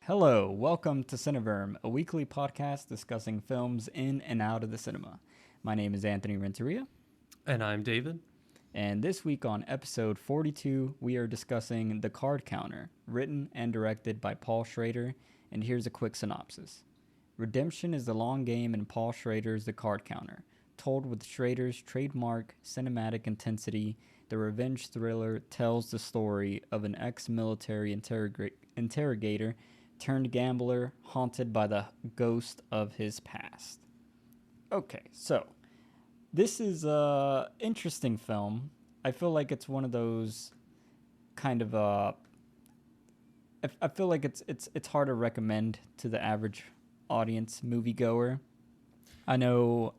Hello, welcome to Cineverm, a weekly podcast discussing films in and out of the cinema. My name is Anthony Renteria. And I'm David. And this week on episode 42, we are discussing The Card Counter, written and directed by Paul Schrader. And here's a quick synopsis. Redemption is the long game in Paul Schrader's The Card Counter. Told with Schrader's trademark cinematic intensity, the revenge thriller tells the story of an ex-military interrogator turned gambler haunted by the ghost of his past. Okay, so this is a interesting film. I feel like it's one of those kind of I feel like it's hard to recommend to the average audience moviegoer. I know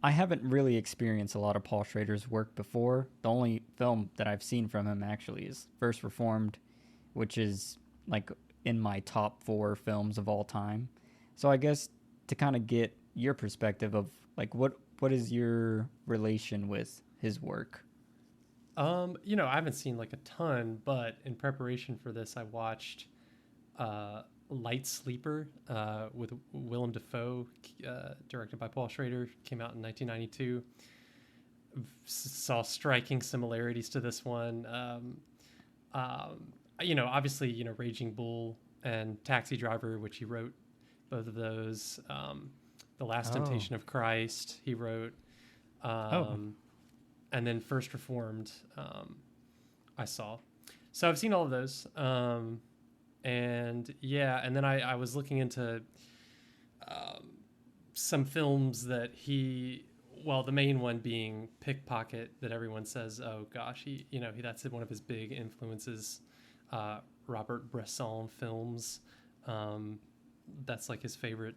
I haven't really experienced a lot of Paul Schrader's work before. The only film that I've seen from him actually is First Reformed, which is like in my top 4 films of all time. So I guess to kind of get your perspective of like what is your relation with his work? I haven't seen like a ton, but in preparation for this, I watched Light Sleeper with Willem Dafoe, directed by Paul Schrader. Came out in 1992. Saw striking similarities to this one. Obviously, Raging Bull and Taxi Driver, which he wrote both of those. The Last Temptation of Christ, he wrote. And then First Reformed, I saw. So I've seen all of those. And then I was looking into some films that the main one being Pickpocket, that everyone says, oh gosh, that's one of his big influences. Robert Bresson films. That's like his favorite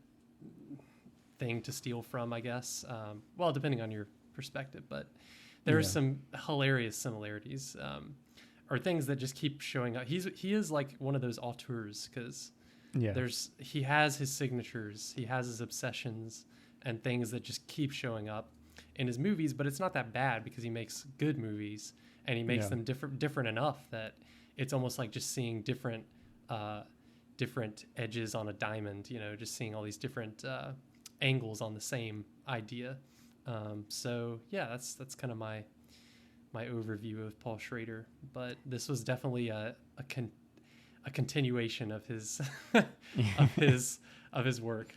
thing to steal from, I guess. Depending on your perspective, but there are some hilarious similarities, or things that just keep showing up. He is like one of those auteurs because he has his signatures, he has his obsessions, and things that just keep showing up in his movies. But it's not that bad because he makes good movies and he makes them different enough that it's almost like just seeing different edges on a diamond, just seeing all these different angles on the same idea. That's kind of my overview of Paul Schrader. But this was definitely a continuation of his of his work.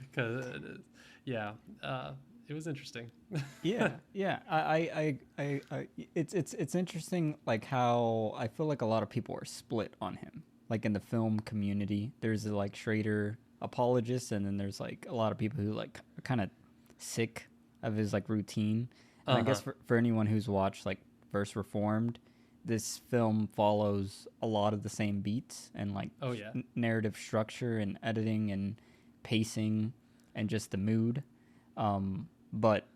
It was interesting. I it's interesting, like how I feel like a lot of people are split on him. Like in the film community, there's like Schrader apologists, and then there's like a lot of people who like are kind of sick of his like routine. And I guess for anyone who's watched like First Reformed, this film follows a lot of the same beats and like narrative structure and editing and pacing and just the mood. But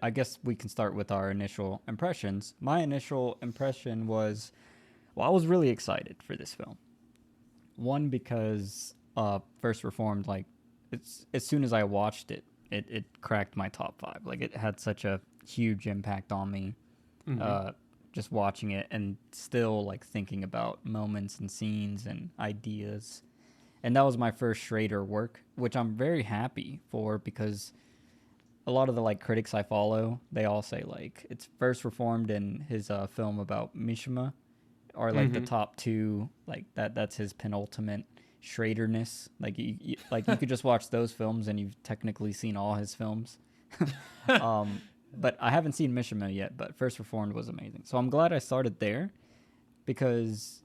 I guess we can start with our initial impressions. My initial impression was, I was really excited for this film. One, because First Reformed, like as soon as I watched it, it cracked my top 5. Like it had such a huge impact on me, just watching it and still like thinking about moments and scenes and ideas. And that was my first Schrader work, which I'm very happy for, because a lot of the like critics I follow, they all say like it's First Reformed and his film about Mishima are like the top 2, like that's his penultimate Schraderness. Like you could just watch those films and you've technically seen all his films. But I haven't seen Mishima yet, but First Reformed was amazing. So I'm glad I started there, because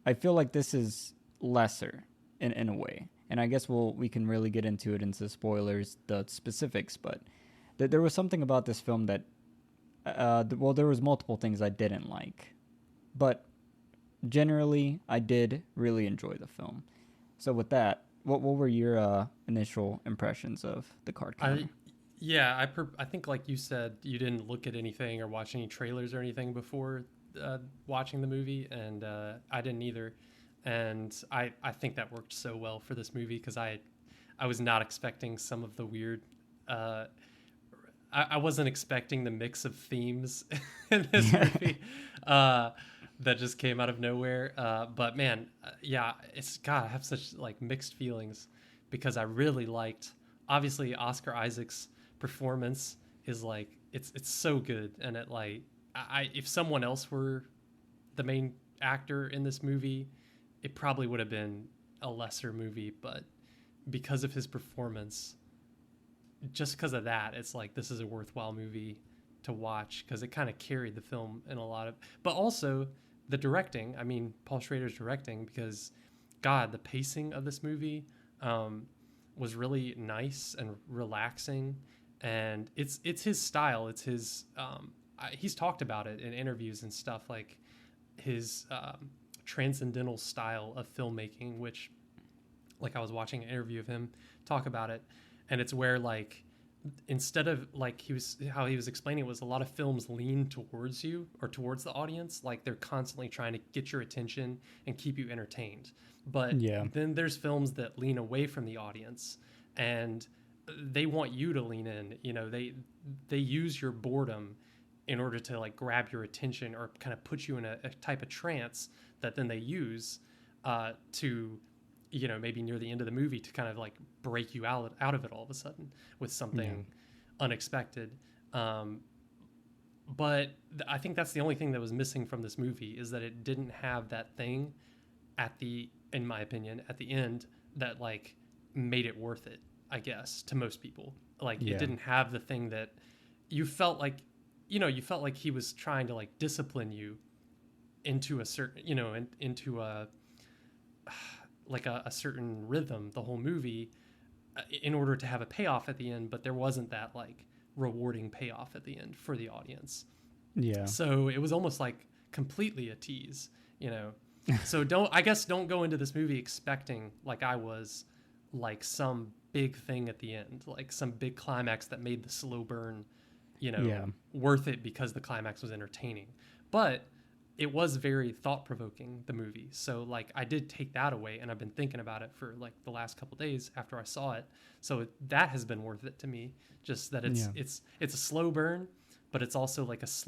I feel like this is lesser in a way. And I guess we can really get into it, into spoilers, the specifics, but there was something about this film that, there was multiple things I didn't like, but generally I did really enjoy the film. So with that, what were your initial impressions of The Card Counter? I think like you said, you didn't look at anything or watch any trailers or anything before watching the movie, and I didn't either. And I think that worked so well for this movie, because I was not expecting some of the weird I wasn't expecting the mix of themes in this movie that just came out of nowhere. But man, yeah, it's God. I have such like mixed feelings because I really liked. Obviously, Oscar Isaac's performance is like it's so good, and it like if someone else were the main actor in this movie, it probably would have been a lesser movie, but because of his performance, just because of that, it's like this is a worthwhile movie to watch because it kind of carried the film in a lot of, but also the directing. I mean, Paul Schrader's directing, because God, the pacing of this movie was really nice and relaxing, and it's his style. It's his. He's talked about it in interviews and stuff, like his transcendental style of filmmaking, which, like, I was watching an interview of him talk about it, and it's where like instead of like how he was explaining it was a lot of films lean towards you or towards the audience, like they're constantly trying to get your attention and keep you entertained. But Yeah. then there's films that lean away from the audience and they want you to lean in. You know, they use your boredom in order to like grab your attention or kind of put you in a type of trance that then they use to, you know, maybe near the end of the movie to kind of like break you out of it all of a sudden with something unexpected. But I think that's the only thing that was missing from this movie, is that it didn't have that thing in my opinion, at the end that like made it worth it, I guess, to most people. Like it didn't have the thing that you felt like, you felt like he was trying to like discipline you into a certain, into a like a certain rhythm the whole movie in order to have a payoff at the end, but there wasn't that like rewarding payoff at the end for the audience. Yeah. So it was almost like completely a tease, So don't go into this movie expecting, like I was, like some big thing at the end, like some big climax that made the slow burn, worth it because the climax was entertaining. But it was very thought-provoking, the movie. So like I did take that away, and I've been thinking about it for like the last couple days after I saw it. So that has been worth it to me. Just that it's a slow burn, but it's also like it's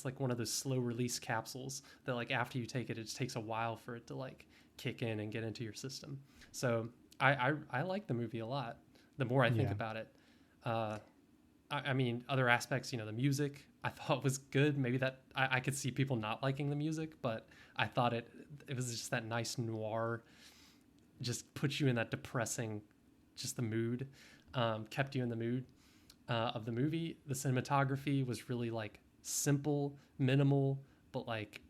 like one of those slow release capsules that like after you take it, it just takes a while for it to like kick in and get into your system. So I like the movie a lot. The more I think about it, I mean, other aspects, the music I thought was good. Maybe that I could see people not liking the music, but I thought it was just that nice noir, just put you in that depressing, just the mood, kept you in the mood of the movie. The cinematography was really like simple, minimal, but like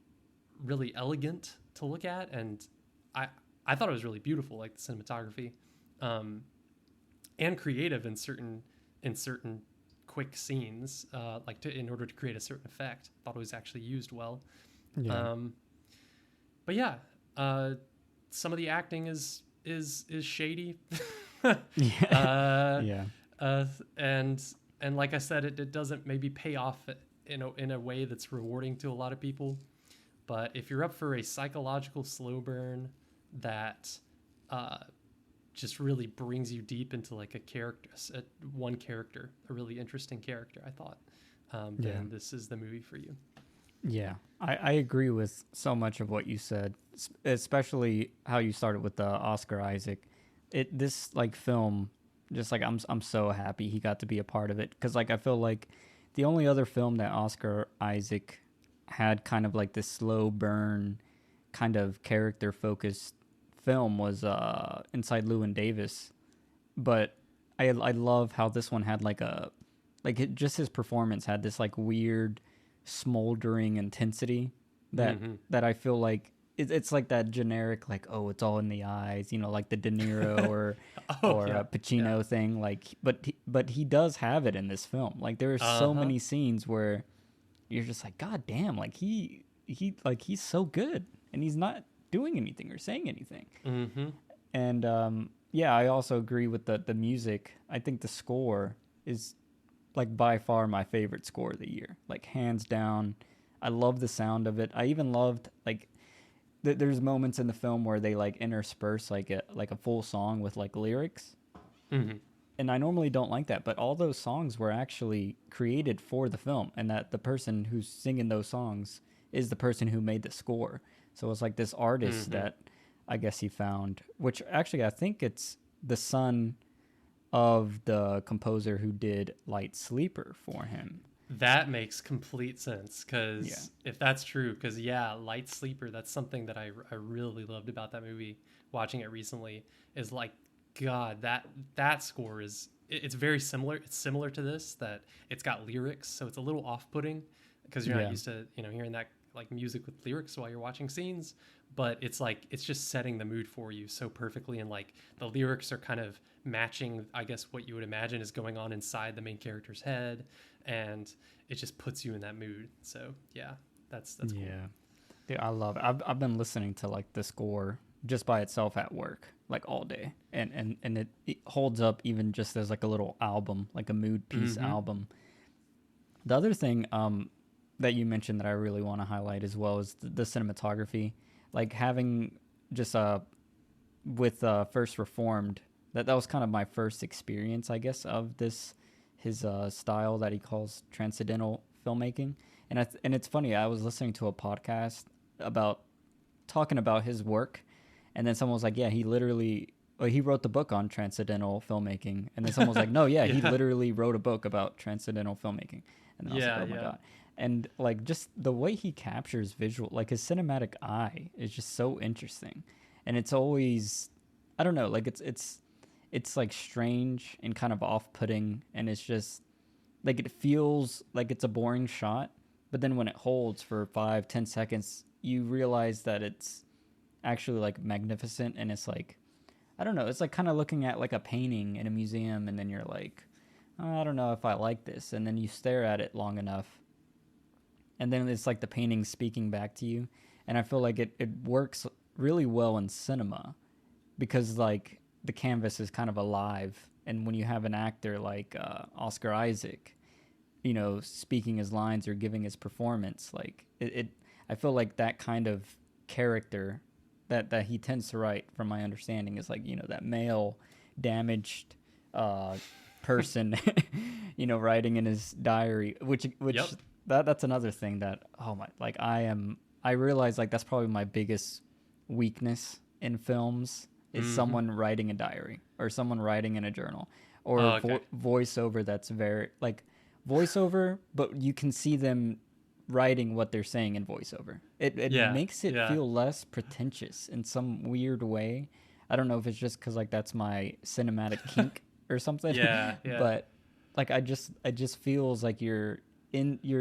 really elegant to look at, and I thought it was really beautiful, like the cinematography, and creative in certain quick scenes, in order to create a certain effect. Thought it was actually used well. Yeah. But yeah, some of the acting is shady. Yeah. And like I said, it doesn't maybe pay off in a way that's rewarding to a lot of people. But if you're up for a psychological slow burn that just really brings you deep into like a character, a really interesting character, I thought, then this is the movie for you. Yeah, I agree with so much of what you said, especially how you started with the Oscar Isaac. This like film, just like I'm so happy he got to be a part of it, because like I feel like the only other film that Oscar Isaac had kind of like this slow burn, kind of character focused film was Inside Llewyn Davis, but I love how this one had just his performance had this like weird smoldering intensity that I feel like it's like that generic, like, oh, it's all in the eyes, like the De Niro or Pacino thing, like, but he does have it in this film. Like there are so many scenes where you're just like, God damn, like he's so good and he's not doing anything or saying anything. And I also agree with the music. I think the score is like by far my favorite score of the year, like hands down. I love the sound of it. I even loved like there's moments in the film where they like intersperse like a full song with like lyrics. and I normally don't like that, but all those songs were actually created for the film, and that the person who's singing those songs is the person who made the score. So it's like this artist Mm-hmm. that I guess he found, which actually I think it's the son of the composer who did Light Sleeper for him. That makes complete sense Yeah. because if that's true, because yeah, Light Sleeper, that's something that I really loved about that movie. Watching it recently is like, God, that score is it's very similar. It's similar to this that it's got lyrics, so it's a little off-putting because you're not Yeah. used to hearing that like music with lyrics while you're watching scenes. But it's like it's just setting the mood for you so perfectly, and like the lyrics are kind of matching, I guess, what you would imagine is going on inside the main character's head, and it just puts you in that mood. So yeah, that's cool. Yeah. Dude, I love it. I've been listening to like the score just by itself at work like all day, and it holds up even just as like a little album, like a mood piece Mm-hmm. album. The other thing that you mentioned that I really want to highlight as well is the cinematography, like having just with First Reformed, that was kind of my first experience, I guess, of this his style that he calls transcendental filmmaking. And it's funny, I was listening to a podcast about talking about his work, and then someone was like, "Yeah, he literally." Well, he wrote the book on transcendental filmmaking, and then someone was like, "No, yeah, he Yeah, literally wrote a book about transcendental filmmaking," and then I was like, yeah, "Oh my yeah. god!" And like just the way he captures visual, like his cinematic eye, is just so interesting, and it's always, I don't know, like it's like strange and kind of off-putting, and it's just like it feels like it's a boring shot, but then when it holds for 5-10 seconds, you realize that it's actually like magnificent, and it's like, I don't know, it's like kind of looking at like a painting in a museum, and then you're like, oh, I don't know if I like this, and then you stare at it long enough, and then it's like the painting speaking back to you. And I feel like it works really well in cinema because like the canvas is kind of alive, and when you have an actor like Oscar Isaac, speaking his lines or giving his performance, like it I feel like that kind of character that he tends to write, from my understanding, is like, that male damaged uh person, writing in his diary, which Yep. that's another thing that, oh my, like I realize like that's probably my biggest weakness in films, is Mm-hmm. someone writing a diary or someone writing in a journal, or Okay. voiceover that's very like voiceover, but you can see them writing what they're saying in voiceover. It Yeah. makes it Yeah. feel less pretentious in some weird way. I don't know if it's just because like that's my cinematic kink or something, Yeah. Yeah. but like it just feels like you're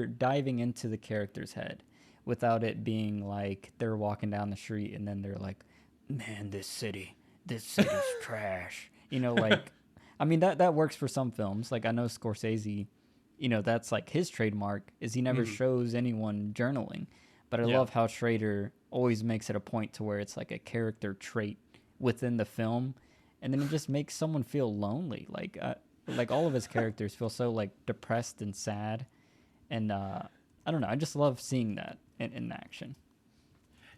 diving into the character's head without it being like they're walking down the street and then they're like, man, this city's trash. Like, I mean, that works for some films. Like I know Scorsese, that's like his trademark, is he never Mm-hmm. shows anyone journaling. But I Yeah. love how Schrader always makes it a point to where it's like a character trait within the film, and then it just makes someone feel lonely. Like all of his characters feel so like depressed and sad, and I don't know. I just love seeing that in action.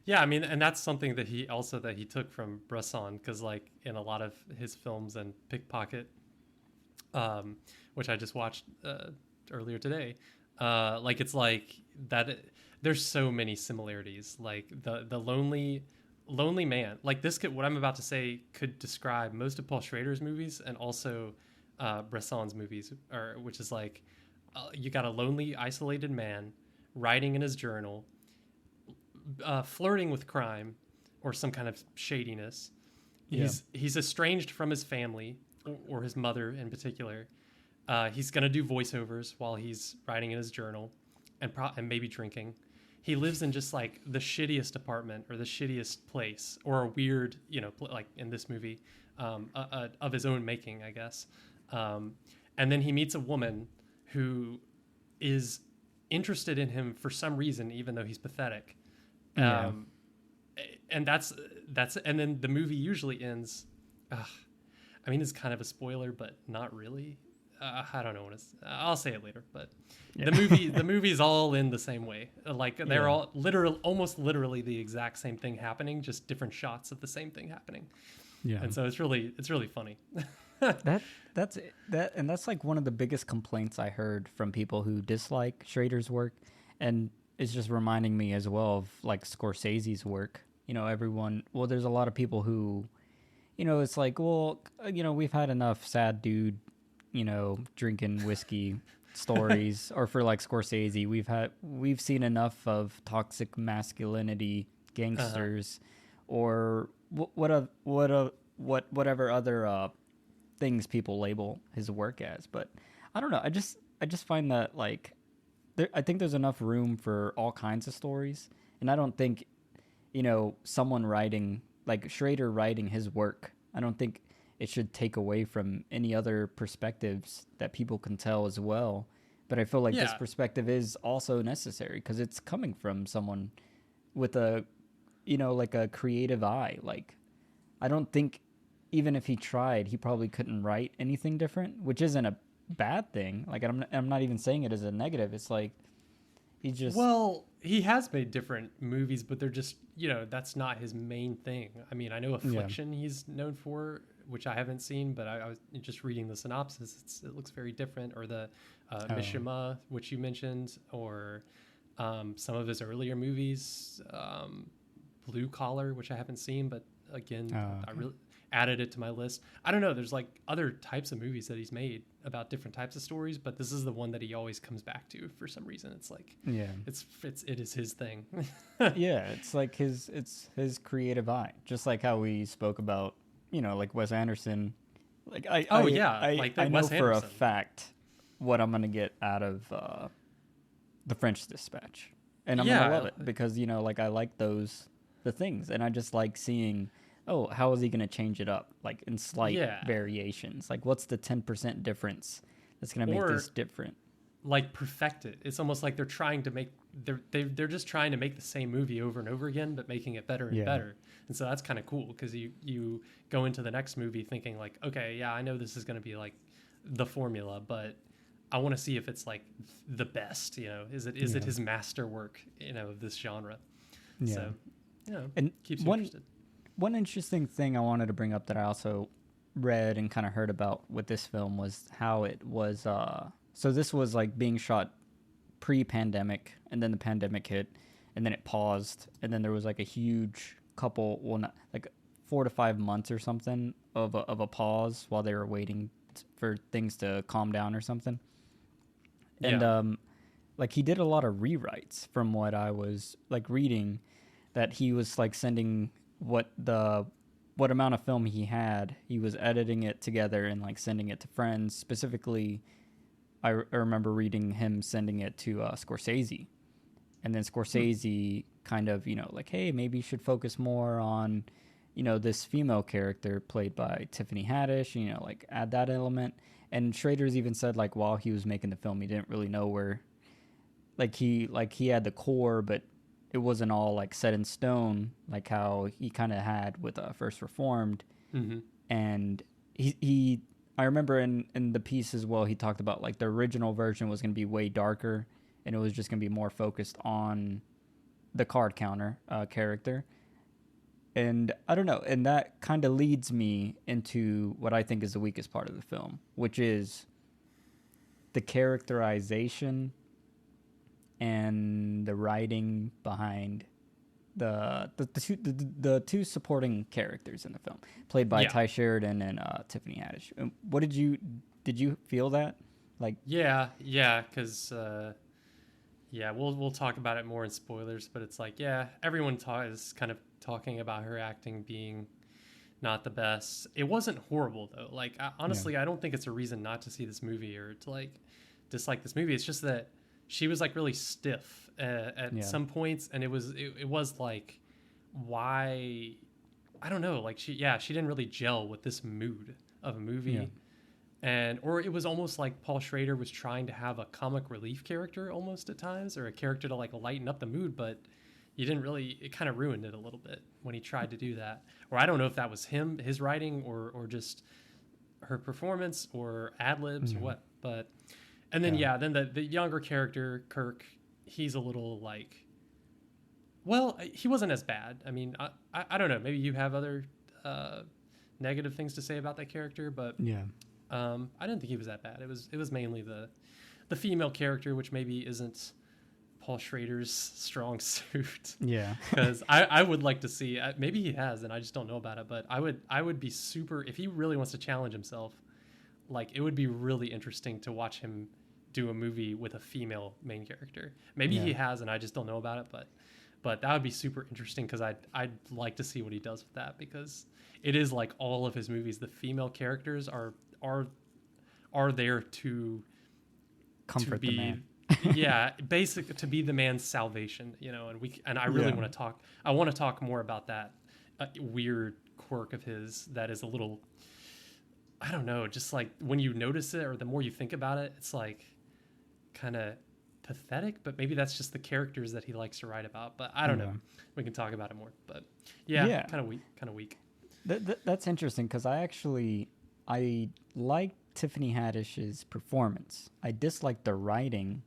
Yeah, I mean, and that's something that he took from Bresson, because like in a lot of his films and Pickpocket, um, which I just watched earlier today, like it's like that. There's so many similarities. Like the lonely man. Like this could, what I'm about to say could describe most of Paul Schrader's movies and also Bresson's movies, or which is like you got a lonely, isolated man writing in his journal, flirting with crime or some kind of shadiness. Yeah, He's estranged from his family, or his mother in particular. He's gonna do voiceovers while he's writing in his journal, and maybe drinking. He lives in just like the shittiest apartment or the shittiest place, or a weird, like in this movie, of his own making, I guess. Um, and then he meets a woman who is interested in him for some reason, even though he's pathetic. yeah, Um, and and then the movie usually ends. Uh, I mean, it's kind of a spoiler, but not really. I don't know what it's. I'll say it later. But yeah, the movie's all in the same way. Like they're yeah, all almost literally the exact same thing happening, just different shots of the same thing happening. yeah. And so it's really funny. That that's that, and that's like one of the biggest complaints I heard from people who dislike Schrader's work, and it's just reminding me as well of like Scorsese's work. Well, there's a lot of people who, it's like, well, we've had enough sad dude, drinking whiskey stories, or for like Scorsese, we've seen enough of toxic masculinity, Uh-huh. gangsters, or whatever other things people label his work as. But I don't know. I just find that like I think there's enough room for all kinds of stories, and I don't think someone writing like Schrader writing his work. I don't think it should take away from any other perspectives that people can tell as well. But I feel like this Yeah. perspective is also necessary because it's coming from someone with a like a creative eye. Like I don't think even if he tried, he probably couldn't write anything different, which isn't a bad thing. Like I'm not even saying it as a negative. It's like he just Well, he has made different movies, but they're just, that's not his main thing. I mean, I know yeah. Affliction he's known for, which I haven't seen, but I was just reading the synopsis. It looks very different. Or the Oh. Mishima, which you mentioned, or some of his earlier movies, Blue Collar, which I haven't seen, but again, Oh, I okay. really added it to my list. I don't know. There's like other types of movies that he's made about different types of stories, but this is the one that he always comes back to for some reason. It's like Yeah. it is his thing. Yeah, it's his creative eye. Just like how we spoke about, like Wes Anderson. Like I Oh I yeah, I, like I that know Wes for a Anderson. fact what I'm gonna get out of the French Dispatch. And I'm gonna love Yeah, it because, like I like the things and I just like seeing, oh, how is he gonna change it up? Like in slight yeah, variations. Like what's the 10% difference that's gonna make or this different? like perfect it. It's almost like they're trying to make they're just trying to make the same movie over and over again, but making it better and Yeah. better. And so that's kind of cool because you go into the next movie thinking like, okay, yeah, I know this is going to be like the formula, but I want to see if it's like the best. Is it Yeah. his masterwork? Of this genre. Yeah. So, And keeps you one interested. one interesting thing I wanted to bring up that I also read and kind of heard about with this film was how it was. So this was like being shot pre-pandemic, and then the pandemic hit, and then it paused, and then there was like a huge couple, well, not like 4 to 5 months or something of a pause while they were waiting for things to calm down or something. And Yeah. like he did a lot of rewrites from what I was like reading, that he was like sending what amount of film he had, he was editing it together and like sending it to friends. Specifically, I remember reading him sending it to Scorsese, and then Hmm. Scorsese kind of like, hey, maybe you should focus more on this female character played by Tiffany Haddish, like add that element. And Schrader's even said like while he was making the film, he didn't really know where he had the core, but it wasn't all like set in stone, like how he kind of had with First Reformed. Mm-hmm. And he I remember in the piece as well, he talked about like the original version was going to be way darker, and it was just going to be more focused on the card counter character. And I don't know, and that kind of leads me into what I think is the weakest part of the film, which is the characterization and the writing behind the two supporting characters in the film, played by Yeah. Ty Sheridan and Tiffany Haddish. What did you feel that like? Yeah. Yeah. Because yeah, we'll talk about it more in spoilers, but it's like, yeah, everyone is kind of talking about her acting being not the best. It wasn't horrible though. Like Yeah, honestly, I don't think it's a reason not to see this movie or to like dislike this movie. It's just that she was like really stiff at yeah, some points, and it was like, why? I don't know. Like she didn't really gel with this mood of a yeah, movie, and or it was almost like Paul Schrader was trying to have a comic relief character almost at times, or a character to like lighten up the mood, but you didn't really. It kind of ruined it a little bit when he tried to do that. Or I don't know if that was his writing, or just her performance, or ad libs, or yeah, what. But and then yeah, yeah, then the younger character Kirk, he's a little like, well, he wasn't as bad. I mean, I don't know. Maybe you have other uh, negative things to say about that character, but Yeah. I didn't think he was that bad. It was mainly the female character, which maybe isn't Paul Schrader's strong suit. Yeah. Because I would like to see, maybe he has, and I just don't know about it. But I would be super, if he really wants to challenge himself. Like, it would be really interesting to watch him do a movie with a female main character. Maybe he has, and I just don't know about it. But that would be super interesting because I'd like to see what he does with that, because it is like all of his movies. The female characters are there to Comfort be, the man. yeah, basic, to be the man's salvation, and I really want to talk. I want to talk more about that weird quirk of his that is a little, I don't know, just like when you notice it or the more you think about it, it's like kind of pathetic, but maybe that's just the characters that he likes to write about. But I don't know. We can talk about it more. But yeah. Kind of weak. That's interesting because I like Tiffany Haddish's performance. I dislike the writing,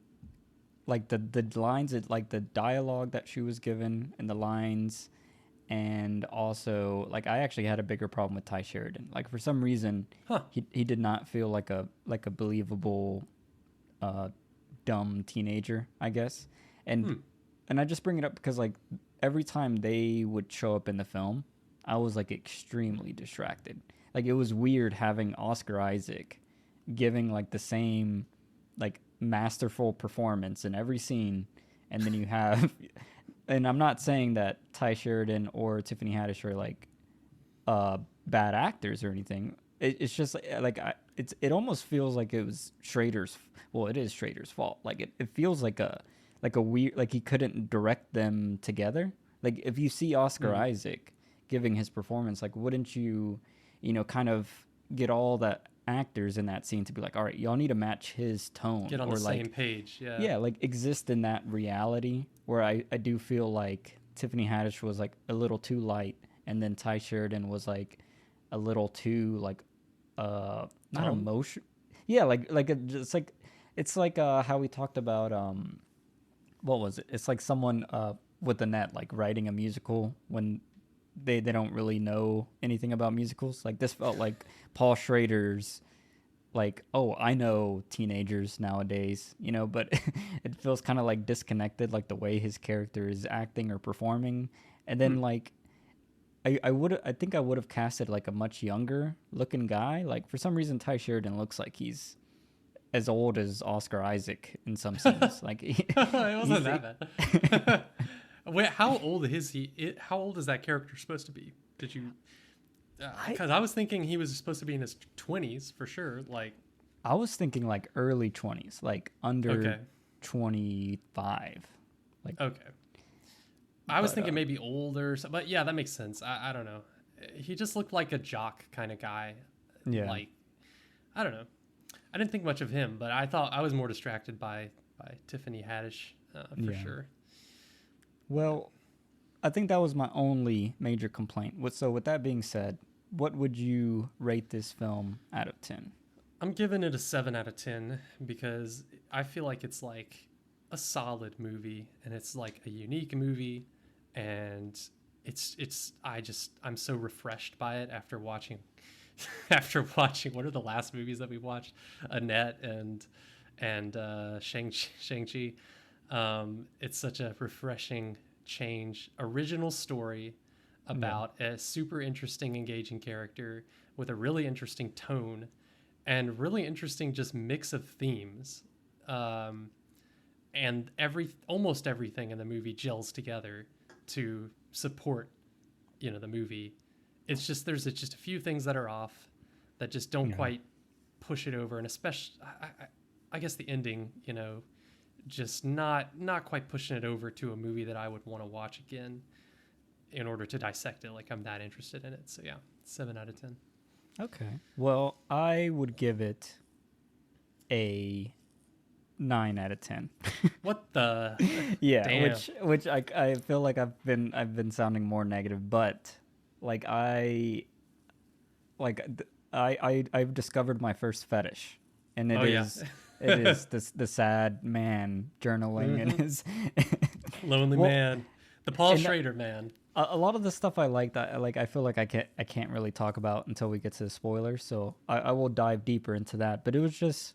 like the lines, like the dialogue that she was given and the lines. And also, like, I actually had a bigger problem with Ty Sheridan. Like, for some reason, he did not feel like a believable, dumb teenager, I guess. And I just bring it up because, like, every time they would show up in the film, I was, like, extremely distracted. Like, it was weird having Oscar Isaac giving, like, the same, like, masterful performance in every scene, and then you have... And I'm not saying that Ty Sheridan or Tiffany Haddish are like bad actors or anything. It's just it almost feels like it was Schrader's. Well, it is Schrader's fault. Like it feels like a weird, like he couldn't direct them together. Like if you see Oscar Isaac giving his performance, like wouldn't you, kind of get all the actors in that scene to be like, all right, y'all need to match his tone, get on the same page. Yeah, like exist in that reality. Where I do feel like Tiffany Haddish was like a little too light, and then Ty Sheridan was like a little too like not emotion. Yeah, it's like how we talked about what was it? It's like someone with a net like writing a musical when they don't really know anything about musicals. Like this felt like Paul Schrader's, like, oh, I know teenagers nowadays, but it feels kind of like disconnected, like the way his character is acting or performing. And then like I think I would have casted like a much younger looking guy. Like for some reason Ty Sheridan looks like he's as old as Oscar Isaac in some scenes. Like it wasn't that bad. Wait, how old is he? How old is that character supposed to be? Did you? Because I was thinking he was supposed to be in his 20s for sure. Like, I was thinking like early 20s, like under 25. Like, okay. I was thinking maybe older, but yeah, that makes sense. I don't know. He just looked like a jock kind of guy. Yeah. Like, I don't know. I didn't think much of him, but I thought I was more distracted by Tiffany Haddish for sure. Well, I think that was my only major complaint. So with that being said, what would you rate this film out of 10? I'm giving it a 7 out of 10 because I feel like it's like a solid movie and it's like a unique movie, and I'm so refreshed by it after watching what are the last movies that we watched? Annette and Shang-Chi. It's such a refreshing change, original story about a super interesting, engaging character with a really interesting tone and really interesting just mix of themes. And almost everything in the movie gels together to support, the movie. It's just, there's just a few things that are off that just don't quite push it over. And especially, I guess the ending, just not quite pushing it over to a movie that I would want to watch again in order to dissect it. Like I'm that interested in it. So yeah, 7 out of 10. Okay. Well, I would give it a 9 out of 10. What the? Yeah, damn. which I feel like I've been sounding more negative, but like I've discovered my first fetish, and it is the sad man journaling and his lonely man, the Paul Schrader man. a lot of the stuff I like that I feel like I can't really talk about until we get to the spoilers. So I will dive deeper into that. But it was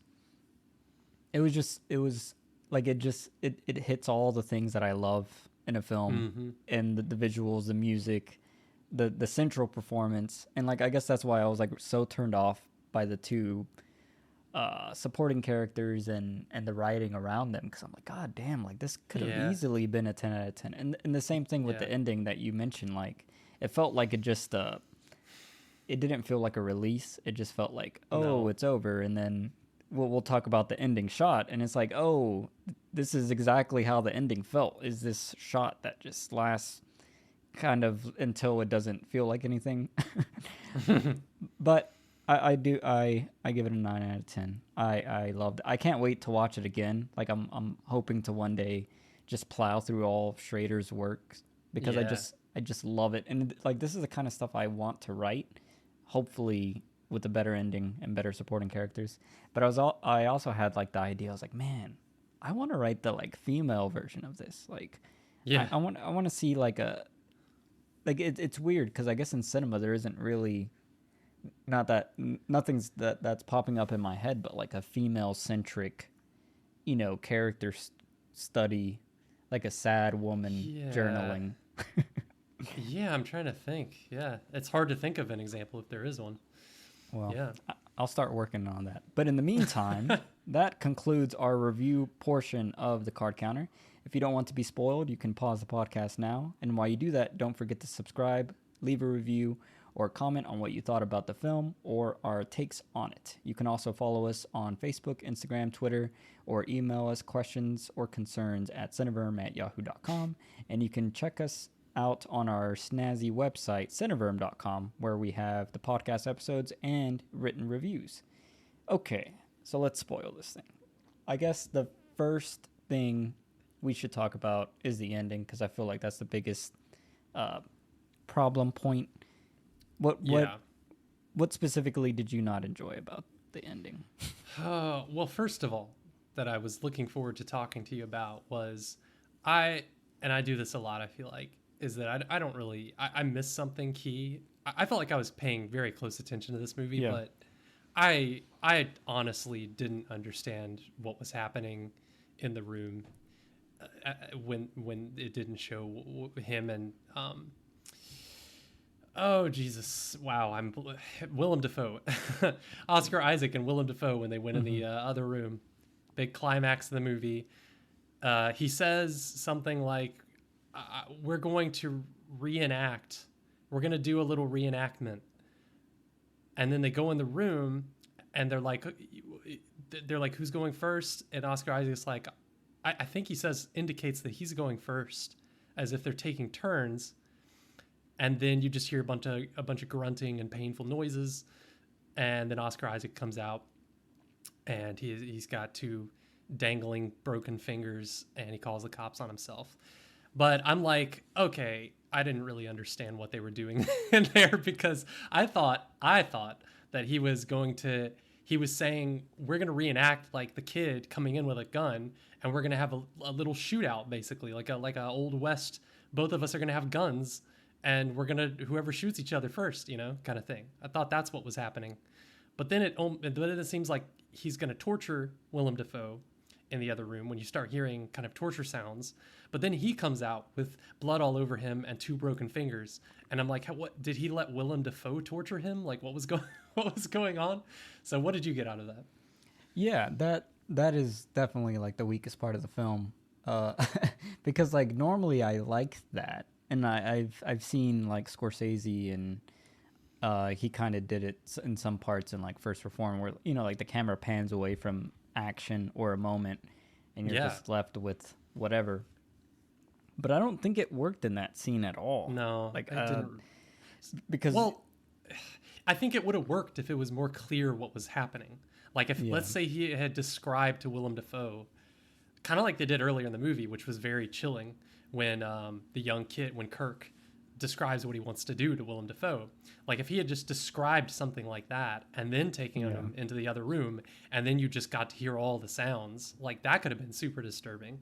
like it hits all the things that I love in a film, Mm-hmm. and the visuals, the music, the central performance, and like I guess that's why I was like so turned off by the two supporting characters and the writing around them, because I'm like, God damn, like this could have Yeah. easily been a 10 out of 10. And the same thing with Yeah. the ending that you mentioned, like it felt like it didn't feel like a release. It just felt like, oh, No. it's over, and then we'll talk about the ending shot, and it's like, oh, this is exactly how the ending felt. Is this shot that just lasts kind of until it doesn't feel like anything. But I give it a 9 out of 10. I loved it. I can't wait to watch it again. Like I'm hoping to one day just plow through all of Schrader's work, because Yeah. I just love it. And like this is the kind of stuff I want to write, hopefully with a better ending and better supporting characters. But I also had like the idea. I was like, man, I want to write the like female version of this. Like Yeah. I want to see like it's weird because I guess in cinema there isn't really, not that nothing's that's popping up in my head, but like a female centric, character study, like a sad woman Yeah. journaling. Yeah, I'm trying to think. Yeah. It's hard to think of an example if there is one. Well, Yeah. I'll start working on that. But in the meantime, that concludes our review portion of the card counter. If you don't want to be spoiled, you can pause the podcast now. And while you do that, don't forget to subscribe, leave a review, or comment on what you thought about the film or our takes on it. You can also follow us on Facebook, Instagram, Twitter, or email us questions or concerns at cineverm@yahoo.com. And you can check us out on our snazzy website, cineverm.com, where we have the podcast episodes and written reviews. Okay, so let's spoil this thing. I guess the first thing we should talk about is the ending, because I feel like that's the biggest uh, problem point. What what Yeah. what specifically did you not enjoy about the ending? Well, first of all, that I was looking forward to talking to you about was I, and I do this a lot, I feel like, is that I don't really, I missed something key. I felt like I was paying very close attention to this movie, Yeah. but I honestly didn't understand what was happening in the room when it didn't show him and oh Jesus! Wow, I'm Willem Dafoe, Oscar Isaac, and Willem Dafoe when they went in Mm-hmm. the other room. Big climax of the movie. He says something like, "We're going to reenact. We're going to do a little reenactment." And then they go in the room, and they're like, "Who's going first?" And Oscar Isaac's like, I think he says indicates that he's going first, as if they're taking turns. And then you just hear a bunch of grunting and painful noises, and then Oscar Isaac comes out, and he's got two dangling broken fingers, and he calls the cops on himself. But I'm like, okay, I didn't really understand what they were doing in there, because I thought that he was saying, we're going to reenact like the kid coming in with a gun, and we're going to have a little shootout, basically like a old west. Both of us are going to have guns, and we're going to, whoever shoots each other first, kind of thing. I thought that's what was happening. But then it seems like he's going to torture Willem Dafoe in the other room when you start hearing kind of torture sounds. But then he comes out with blood all over him and two broken fingers, and I'm like, what did he let Willem Dafoe torture him? Like, what was going what was going on? So what did you get out of that? Yeah, that is definitely like the weakest part of the film, uh, because like normally I like that, and I've seen like Scorsese, and he kind of did it in some parts in like First Reform, where like the camera pans away from action or a moment, and you're Yeah. just left with whatever. But I don't think it worked in that scene at all. No, Like it didn't. because Well, I think it would have worked if it was more clear what was happening. Like if, yeah, let's say, he had described to Willem Dafoe, kind of like they did earlier in the movie, which was very chilling, when when Kirk describes what he wants to do to Willem Dafoe. Like if he had just described something like that and then taking him into the other room, and then you just got to hear all the sounds, like that could have been super disturbing.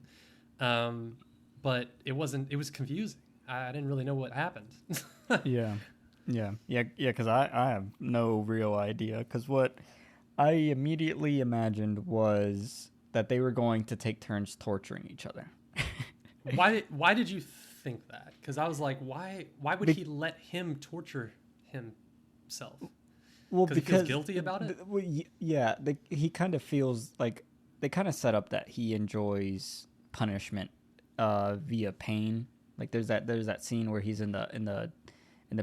But it wasn't. It was confusing. I didn't really know what happened. Yeah. Because I have no real idea. Because what I immediately imagined was that they were going to take turns torturing each other. Why did you think that? Because I was like, why would Be- he let him torture himself? well, Because he feels because guilty about it. yeah, he kind of feels like they kind of set up that he enjoys punishment via pain. Like there's that scene where he's in the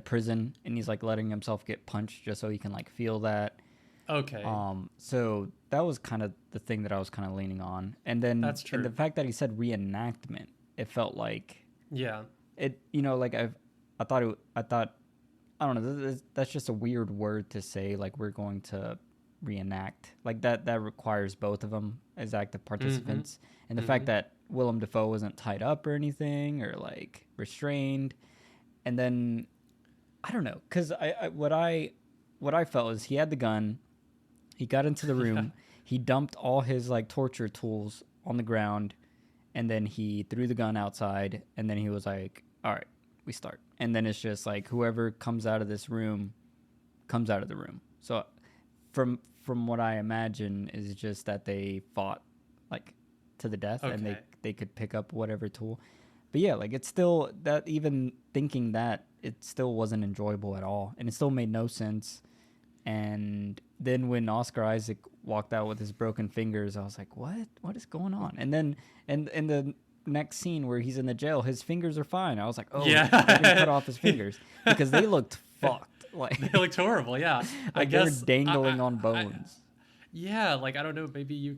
prison and he's like letting himself get punched just so he can like feel that. Okay, So that was kind of the thing that I was kind of leaning on, and that's the true. fact that he said reenactment, it felt like Yeah. it. Like I thought, I don't know. That's just a weird word to say. Like we're going to reenact like that. That requires both of them as active Mm-hmm. participants, and the fact Mm-hmm. that Willem Dafoe wasn't tied up or anything or like restrained, and then I don't know because what I felt is he had the gun. He got into the Yeah. room. He dumped all his like torture tools on the ground, and then he threw the gun outside. And then he was like, "All right, we start." And then it's just like whoever comes out of this room comes out of the room. So from what I imagine is just that they fought like to the death, and Okay. they could pick up whatever tool. But yeah, like it's still that even thinking that it still wasn't enjoyable at all, and it still made no sense. And then when Oscar Isaac walked out with his broken fingers, I was like, "What? What is going on?" And then and in the next scene where he's in the jail, his fingers are fine. I was like, "Oh, they're gonna cut Yeah. off his fingers," because they looked fucked. They Like looked horrible. Yeah. I like they were guess. dangling on bones. Yeah. Like I don't know. Maybe you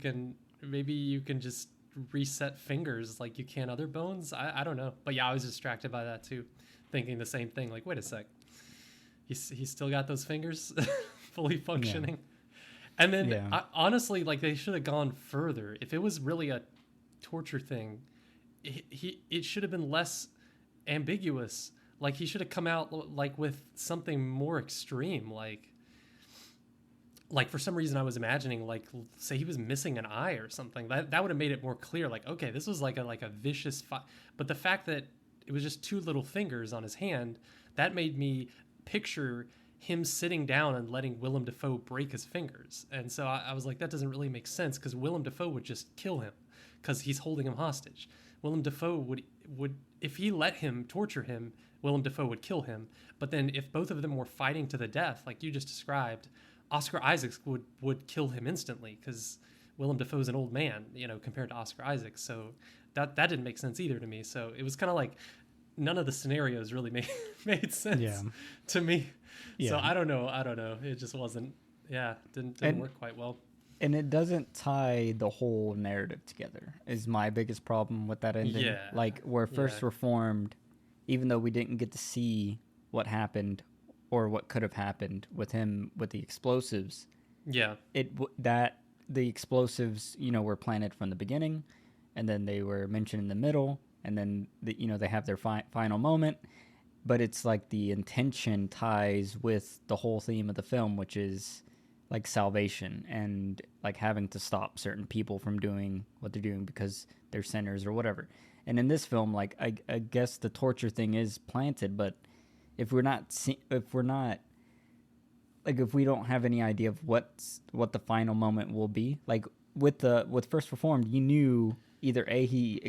can just reset fingers like you can other bones. I don't know. But yeah, I was distracted by that too, thinking the same thing. Like, wait a sec. He's still got those fingers fully Yeah, functioning. And then yeah, honestly, like they should have gone further. If it was really a torture thing, it should have been less ambiguous. Like he should have come out like with something more extreme. Like for some reason I was imagining like say he was missing an eye or something. That would have made it more clear. Like okay, this was like a vicious fight. But the fact that it was just two little fingers on his hand, that made me picture him sitting down and letting Willem Dafoe break his fingers. And so I was like, that doesn't really make sense because Willem Dafoe would just kill him because he's holding him hostage. Willem Dafoe would if he let him torture him, Willem Dafoe would kill him. But then if both of them were fighting to the death, like you just described, Oscar Isaacs would kill him instantly because Willem Dafoe's an old man, compared to Oscar Isaac. So that didn't make sense either to me. So it was kind of like none of the scenarios really made yeah, sense to me. So yeah. I don't know. It just wasn't. Yeah, didn't And work quite well. it doesn't tie the whole narrative together. Is my biggest problem with that ending. Yeah, Like where yeah, First Reformed, even though we didn't get to see what happened or what could have happened with him with the explosives, yeah, that the explosives were planted from the beginning, and then they were mentioned in the middle, and then they have their final moment. But it's like the intention ties with the whole theme of the film, which is like salvation and like having to stop certain people from doing what they're doing because they're sinners or whatever. And in this film, like I guess the torture thing is planted, but if we're not like if we don't have any idea of what the final moment will be, like with First Reformed, you knew either he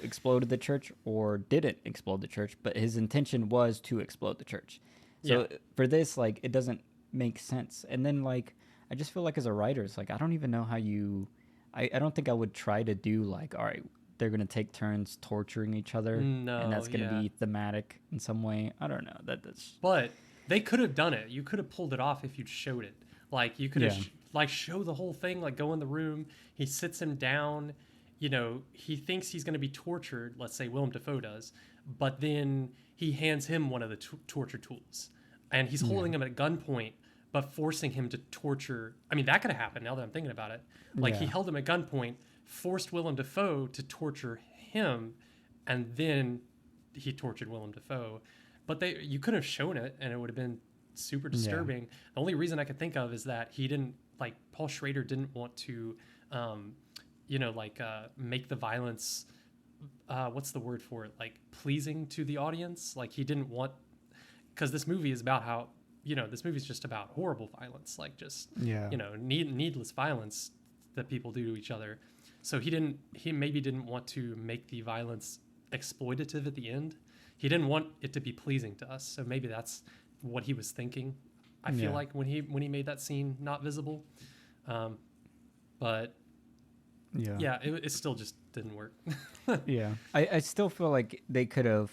exploded the church or didn't explode the church, but his intention was to explode the church. yeah. So for this, like it doesn't make sense. And then like I just feel like as a writer, it's like I don't even know how you. I don't think I would try to do like, all right, they're gonna take turns torturing each other, and No, that's gonna yeah. be thematic in some way. I don't know. That's But they could have done it. You could have pulled it off if you'd showed it. Like you could have yeah, like show the whole thing. Like go in the room. He sits him down. He thinks he's going to be tortured. Let's say Willem Dafoe does, but then he hands him one of the torture tools, and he's yeah, holding him at gunpoint, but forcing him to torture. I mean, that could have happened. Now that I'm thinking about it, like he yeah, held him at gunpoint, forced Willem Dafoe to torture him, and then he tortured Willem Dafoe. But you could have shown it, and it would have been super yeah, disturbing. The only reason I could think of is that he didn't like Paul Schrader didn't want to, make the violence what's the word for it? Like pleasing to the audience. Like he didn't want, because this movie is about how, this movie's just about horrible violence, like just, Yeah. Needless violence that people do to each other. So he maybe didn't want to make the violence exploitative at the end. He didn't want it to be pleasing to us. So maybe that's what he was thinking. I feel like when he made that scene not visible. But it still just didn't work. Yeah, I still feel like we could have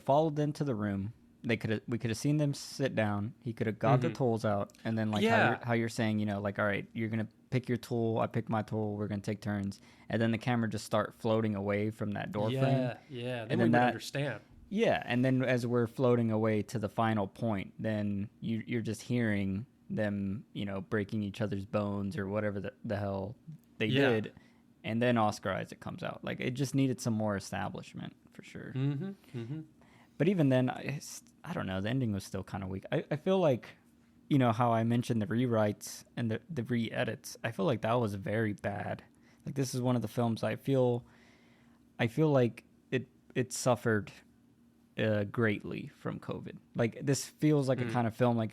followed them to the room. We could have seen them sit down. He could have got the tools out, and then how you're saying, like, all right, you're gonna pick your tool, I pick my tool, we're gonna take turns, and then the camera just start floating away from that door frame. Yeah, then we would understand. Yeah, and then as we're floating away to the final point, then you're just hearing them, breaking each other's bones or whatever the hell they did. And then Oscar Isaac comes out. Like, it just needed some more establishment, for sure. But even then, I don't know. The ending was still kind of weak. I feel like, how I mentioned the rewrites and the re-edits. I feel like that was very bad. Like, this is one of the films I feel like it suffered greatly from COVID. Like, this feels like a kind of film, like,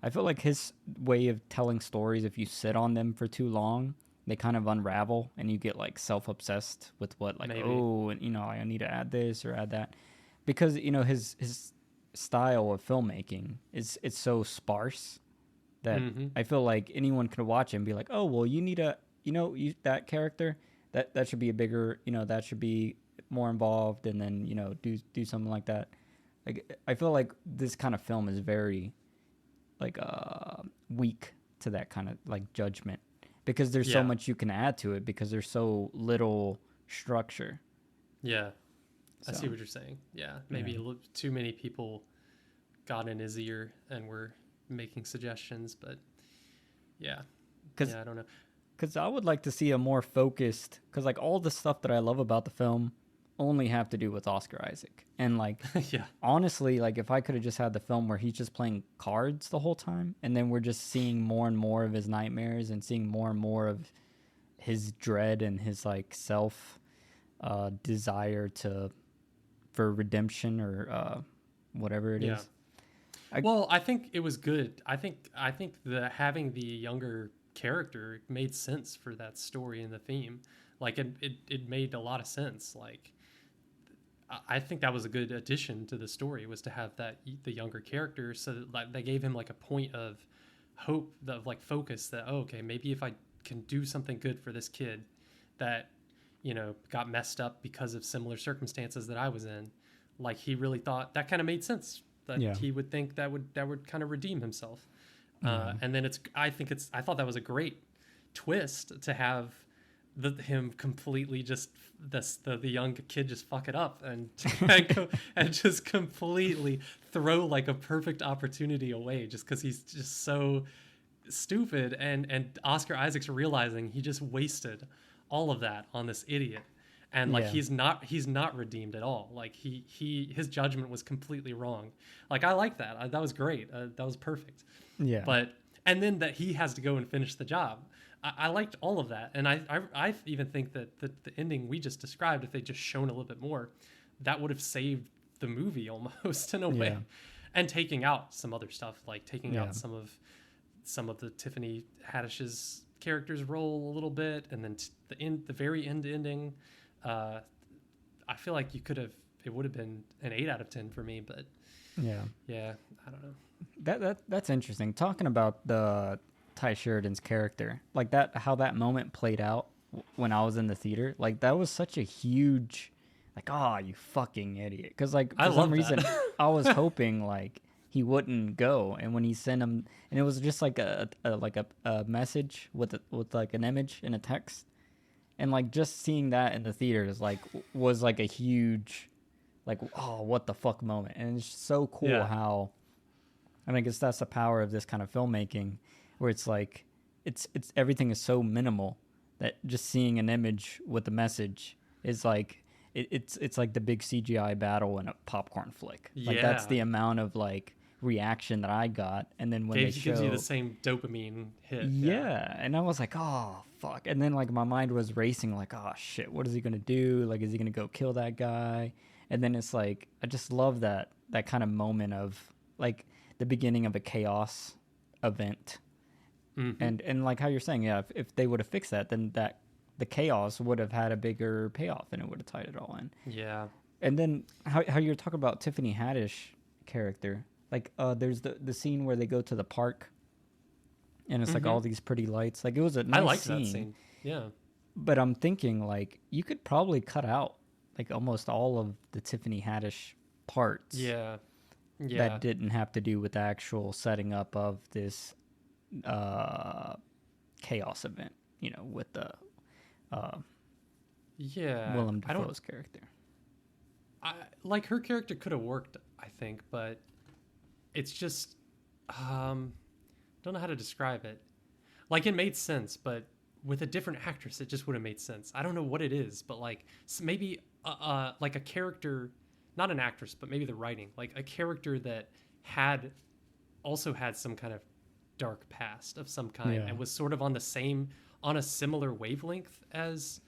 I feel like his way of telling stories, if you sit on them for too long, they kind of unravel and you get like self-obsessed with what, like, maybe. I need to add this or add that, because his style of filmmaking it's so sparse that I feel like anyone could watch it and be like, oh well, you need that character that should be a bigger, that should be more involved, and then do something like that. Like, I feel like this kind of film is very like weak to that kind of like judgment, because there's so much you can add to it because there's so little structure. Yeah, I see what you're saying. Yeah, maybe too many people got in his ear and were making suggestions, but I don't know. Because I would like to see a more focused, because like all the stuff that I love about the film only have to do with Oscar Isaac. And like, honestly, like if I could have just had the film where he's just playing cards the whole time, and then we're just seeing more and more of his nightmares and seeing more and more of his dread and his like self desire for redemption or whatever it is. I think it was good. I think having the younger character made sense for that story and the theme. Like it made a lot of sense. Like, I think that was a good addition to the story, was to have the younger character, so that like they gave him like a point of hope, of like focus, that okay, maybe if I can do something good for this kid that got messed up because of similar circumstances that I was in, like he really thought that kind of made sense, that he would think that would kind of redeem himself. And then I thought that was a great twist to have him completely just the young kid just fuck it up and just completely throw like a perfect opportunity away just because he's just so stupid, and Oscar Isaac's realizing he just wasted all of that on this idiot, and like he's not redeemed at all. Like his judgment was completely wrong. Like, I like that. That was great. That was perfect. And then that he has to go and finish the job. I liked all of that, and I even think that the ending we just described, if they just shown a little bit more, that would have saved the movie almost in a way, and taking out some other stuff, like taking out some of the Tiffany Haddish's character's role a little bit, and then the very ending. I feel like it would have been an 8 out of 10 for me, but I don't know. That's interesting. Talking about the Ty Sheridan's character, like that, how that moment played out when I was in the theater, like that was such a huge, like, oh, you fucking idiot, because like for some reason I was hoping like he wouldn't go, and when he sent him, and it was just like a message with like an image and a text, and like just seeing that in the theaters was like a huge, like, oh, what the fuck moment. And it's so cool how, and I guess that's the power of this kind of filmmaking, where it's like it's everything is so minimal that just seeing an image with a message is like it's like the big CGI battle in a popcorn flick. Like that's the amount of like reaction that I got. And then when they gives you the same dopamine hit. Yeah, and I was like, oh fuck, and then like my mind was racing, like, oh shit, what is he gonna do? Like, is he gonna go kill that guy? And then it's like, I just love that kind of moment of like the beginning of a chaos event. And like how you're saying, yeah, if they would have fixed that, then that the chaos would have had a bigger payoff, and it would have tied it all in. Yeah. And then how you're talking about Tiffany Haddish character, like there's the scene where they go to the park, and it's like all these pretty lights. Like, it was a nice I liked scene. that scene. Yeah. But I'm thinking, like, you could probably cut out like almost all of the Tiffany Haddish parts. Yeah. That didn't have to do with the actual setting up of this chaos event, you know, with the Willem Dafoe's character. Like, her character could have worked, I think, but it's just don't know how to describe it. Like, it made sense, but with a different actress, it just would have made sense. I don't know what it is, but like maybe like a character, not an actress, but maybe the writing, like a character that also had some kind of dark past of some kind and was sort of on a similar wavelength as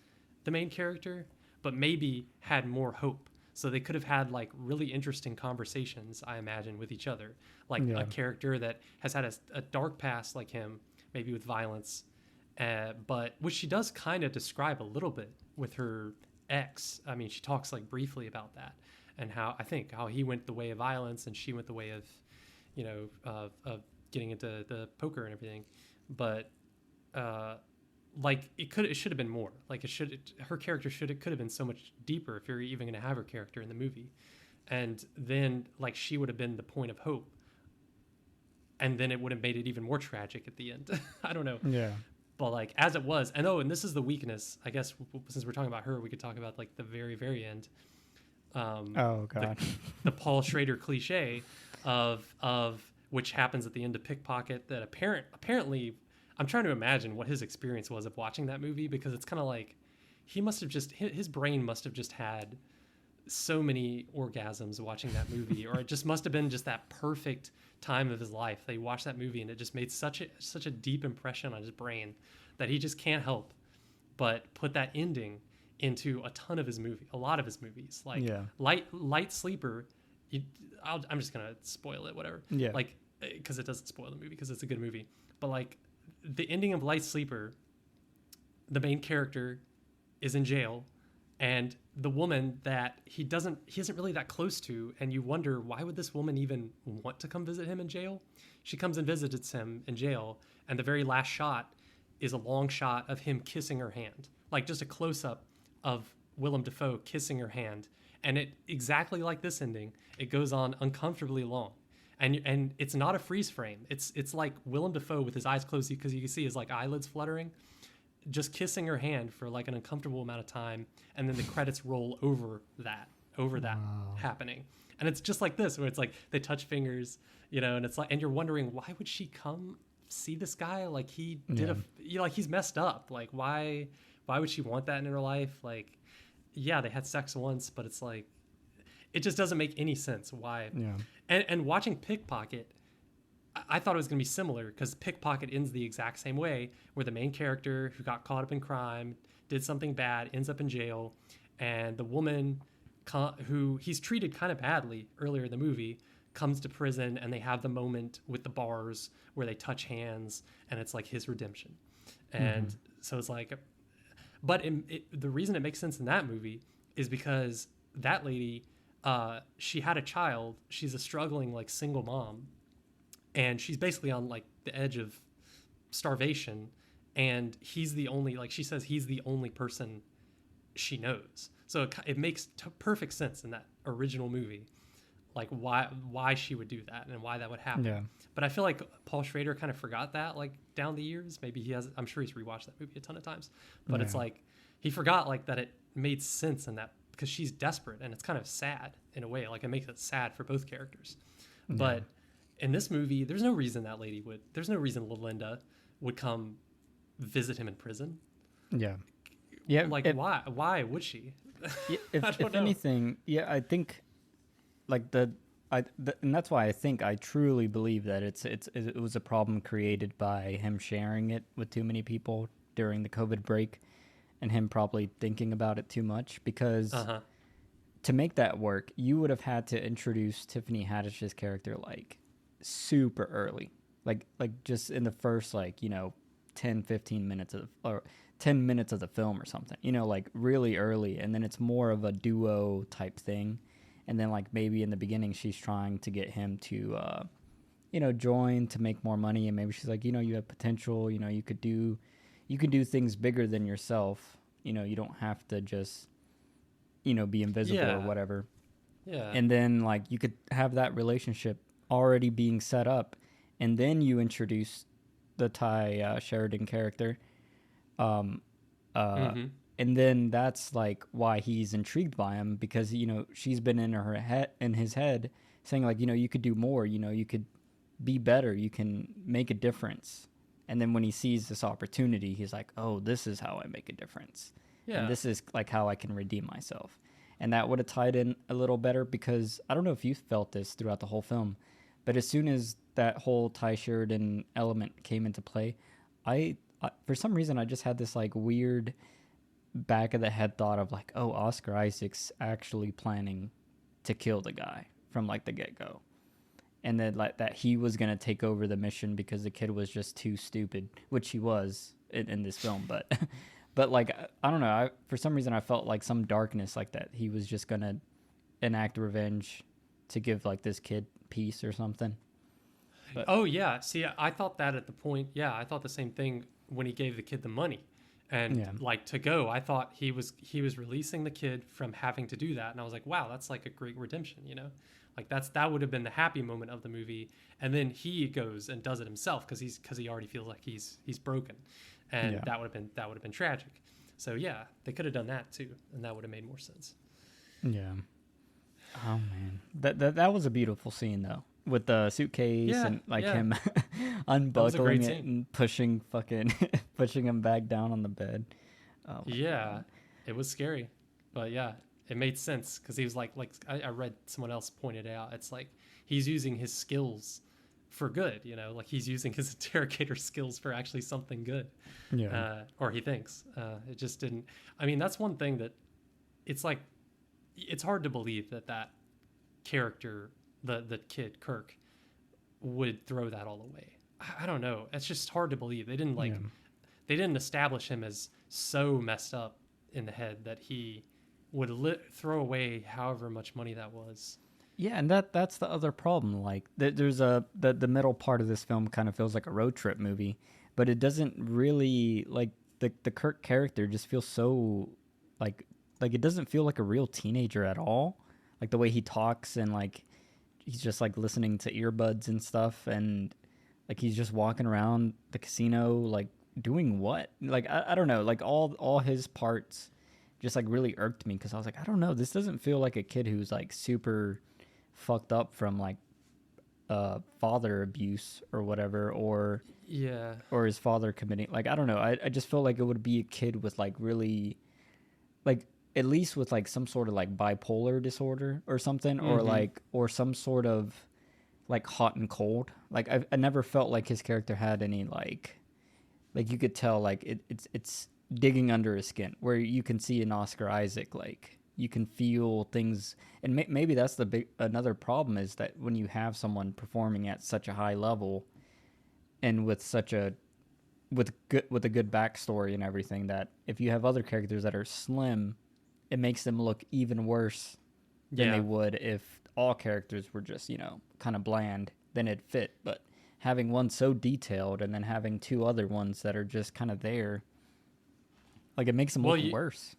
the main character, but maybe had more hope. So they could have had like really interesting conversations, I imagine, with each other. Like a character that has had a dark past like him, maybe with violence, but which she does kind of describe a little bit with her ex. I mean, she talks like briefly about that, and how he went the way of violence and she went the way of, you know, of getting into the poker and everything. But like it should have been more. Like her character could have been so much deeper if you're even going to have her character in the movie. And then like she would have been the point of hope. And then it would have made it even more tragic at the end. I don't know. Yeah. But like as it was, and this is the weakness, I guess, since we're talking about her, we could talk about like the very, very end. Oh god. The Paul Schrader cliche of which happens at the end of Pickpocket, that apparently I'm trying to imagine what his experience was of watching that movie, because it's kind of like his brain must have just had so many orgasms watching that movie, or it just must have been just that perfect time of his life that he watched that movie and it just made such a deep impression on his brain that he just can't help but put that ending into a lot of his movies. Like Light Sleeper, I'm just gonna spoil it, whatever. Yeah. Like, because it doesn't spoil the movie because it's a good movie, but like the ending of Light Sleeper, the main character is in jail, and the woman that he isn't really that close to, and you wonder, why would this woman even want to come visit him in jail? She comes and visits him in jail, and the very last shot is a long shot of him kissing her hand, like just a close-up of Willem Dafoe kissing her hand. And it, exactly like this ending, it goes on uncomfortably long. And it's not a freeze frame. It's like Willem Dafoe with his eyes closed, because you can see his like eyelids fluttering, just kissing her hand for like an uncomfortable amount of time, and then the credits roll over that happening. And it's just like this, where it's like they touch fingers, you know, and it's like, and you're wondering, why would she come see this guy? Like, he did like he's messed up. Like, why would she want that in her life? Like, yeah, they had sex once, but it's like, it just doesn't make any sense why. Yeah. And watching Pickpocket, I thought it was going to be similar, because Pickpocket ends the exact same way, where the main character who got caught up in crime, did something bad, ends up in jail, and the woman who he's treated kind of badly earlier in the movie comes to prison, and they have the moment with the bars where they touch hands, and it's like his redemption. And so it's like, but the reason it makes sense in that movie is because that lady, she had a child. She's a struggling like single mom, and she's basically on like the edge of starvation, and he's the only, like she says, he's the only person she knows. So it makes perfect sense in that original movie, like why she would do that and why that would happen. Yeah. But I feel like Paul Schrader kind of forgot that, like, down the years. Maybe he has. I'm sure he's rewatched that movie a ton of times, but it's like he forgot like that it made sense in that, because she's desperate, and it's kind of sad in a way. Like, it makes it sad for both characters. But in this movie, there's no reason Linda would come visit him in prison. Yeah. Yeah. Like, why would she? If anything, I think like and that's why I truly believe that it was a problem created by him sharing it with too many people during the COVID break, and him probably thinking about it too much. Because Uh-huh. to make that work, you would have had to introduce Tiffany Haddish's character like super early, like just in the first 10-15 minutes or 10 minutes of the film or something, like really early, and then it's more of a duo type thing. And then like maybe in the beginning she's trying to get him to join to make more money, and maybe she's like, you have potential, you could do things bigger than yourself, you don't have to just be invisible or Yeah. whatever. Yeah. And then like you could have that relationship already being set up, and then you introduce the Ty Sheridan character, um, uh, Mm-hmm. and then that's like why he's intrigued by him, because she's been in his head saying like, you could do more, you could be better, you can make a difference. And then when he sees this opportunity, he's like, oh, this is how I make a difference, and Yeah. this is like how I can redeem myself. And that would have tied in a little better, because I don't know if you felt this throughout the whole film, but as soon as that whole Ty Sheridan element came into play, I for some reason I just had this like weird back of the head thought of like, oh, Oscar Isaac's actually planning to kill the guy from like the get go, and then like that he was gonna take over the mission because the kid was just too stupid, which he was in this film, but but like I don't know, for some reason I felt like some darkness like that. He was just gonna enact revenge to give like this kid peace or something. But Oh yeah. See, I thought that at the point. Yeah, I thought the same thing when he gave the kid the money, and yeah, like to go. I thought he was releasing the kid from having to do that, and I was like, wow, that's like a great redemption. Like that would have been the happy moment of the movie, and then he goes and does it himself because he already feels like he's broken, and yeah, that would have been tragic. So yeah, they could have done that too, and that would have made more sense. yeah. Oh man, that was a beautiful scene though, with the suitcase Yeah, and like yeah, him that was a unbuckling great it scene. and pushing fucking pushing him back down on the bed. Oh my Yeah, god. it was scary, but yeah, it made sense because he was like I read someone else pointed out. It's like he's using his skills for good. Like he's using his interrogator skills for actually something good, Yeah. or he thinks. It just didn't. I mean, that's one thing that it's like it's hard to believe that character, the kid Kirk, would throw that all away. I don't know. It's just hard to believe Yeah. they didn't establish him as so messed up in the head that he would throw away however much money that was. Yeah, and that's the other problem. Like there's the middle part of this film kind of feels like a road trip movie, but it doesn't really like the Kirk character just feels so like it doesn't feel like a real teenager at all. Like the way he talks, and like he's just like listening to earbuds and stuff, and like he's just walking around the casino like doing what? Like I don't know, like all his parts just like really irked me, because I was like, I don't know, this doesn't feel like a kid who's like super fucked up from like father abuse or whatever, Yeah. or his father committing, like I don't know, I just felt like it would be a kid with like really like at least with like some sort of like bipolar disorder or something, or Mm-hmm. like or some sort of like hot and cold. Like I never felt like his character had any like you could tell like it's digging under his skin, where you can see in Oscar Isaac like you can feel things. And maybe that's the big another problem, is that when you have someone performing at such a high level and with such a with a good backstory and everything, that if you have other characters that are slim, it makes them look even worse than they Yeah. would if all characters were just kind of bland. Then it'd fit. But having one so detailed and then having two other ones that are just kind of there, like it makes them Well, look worse.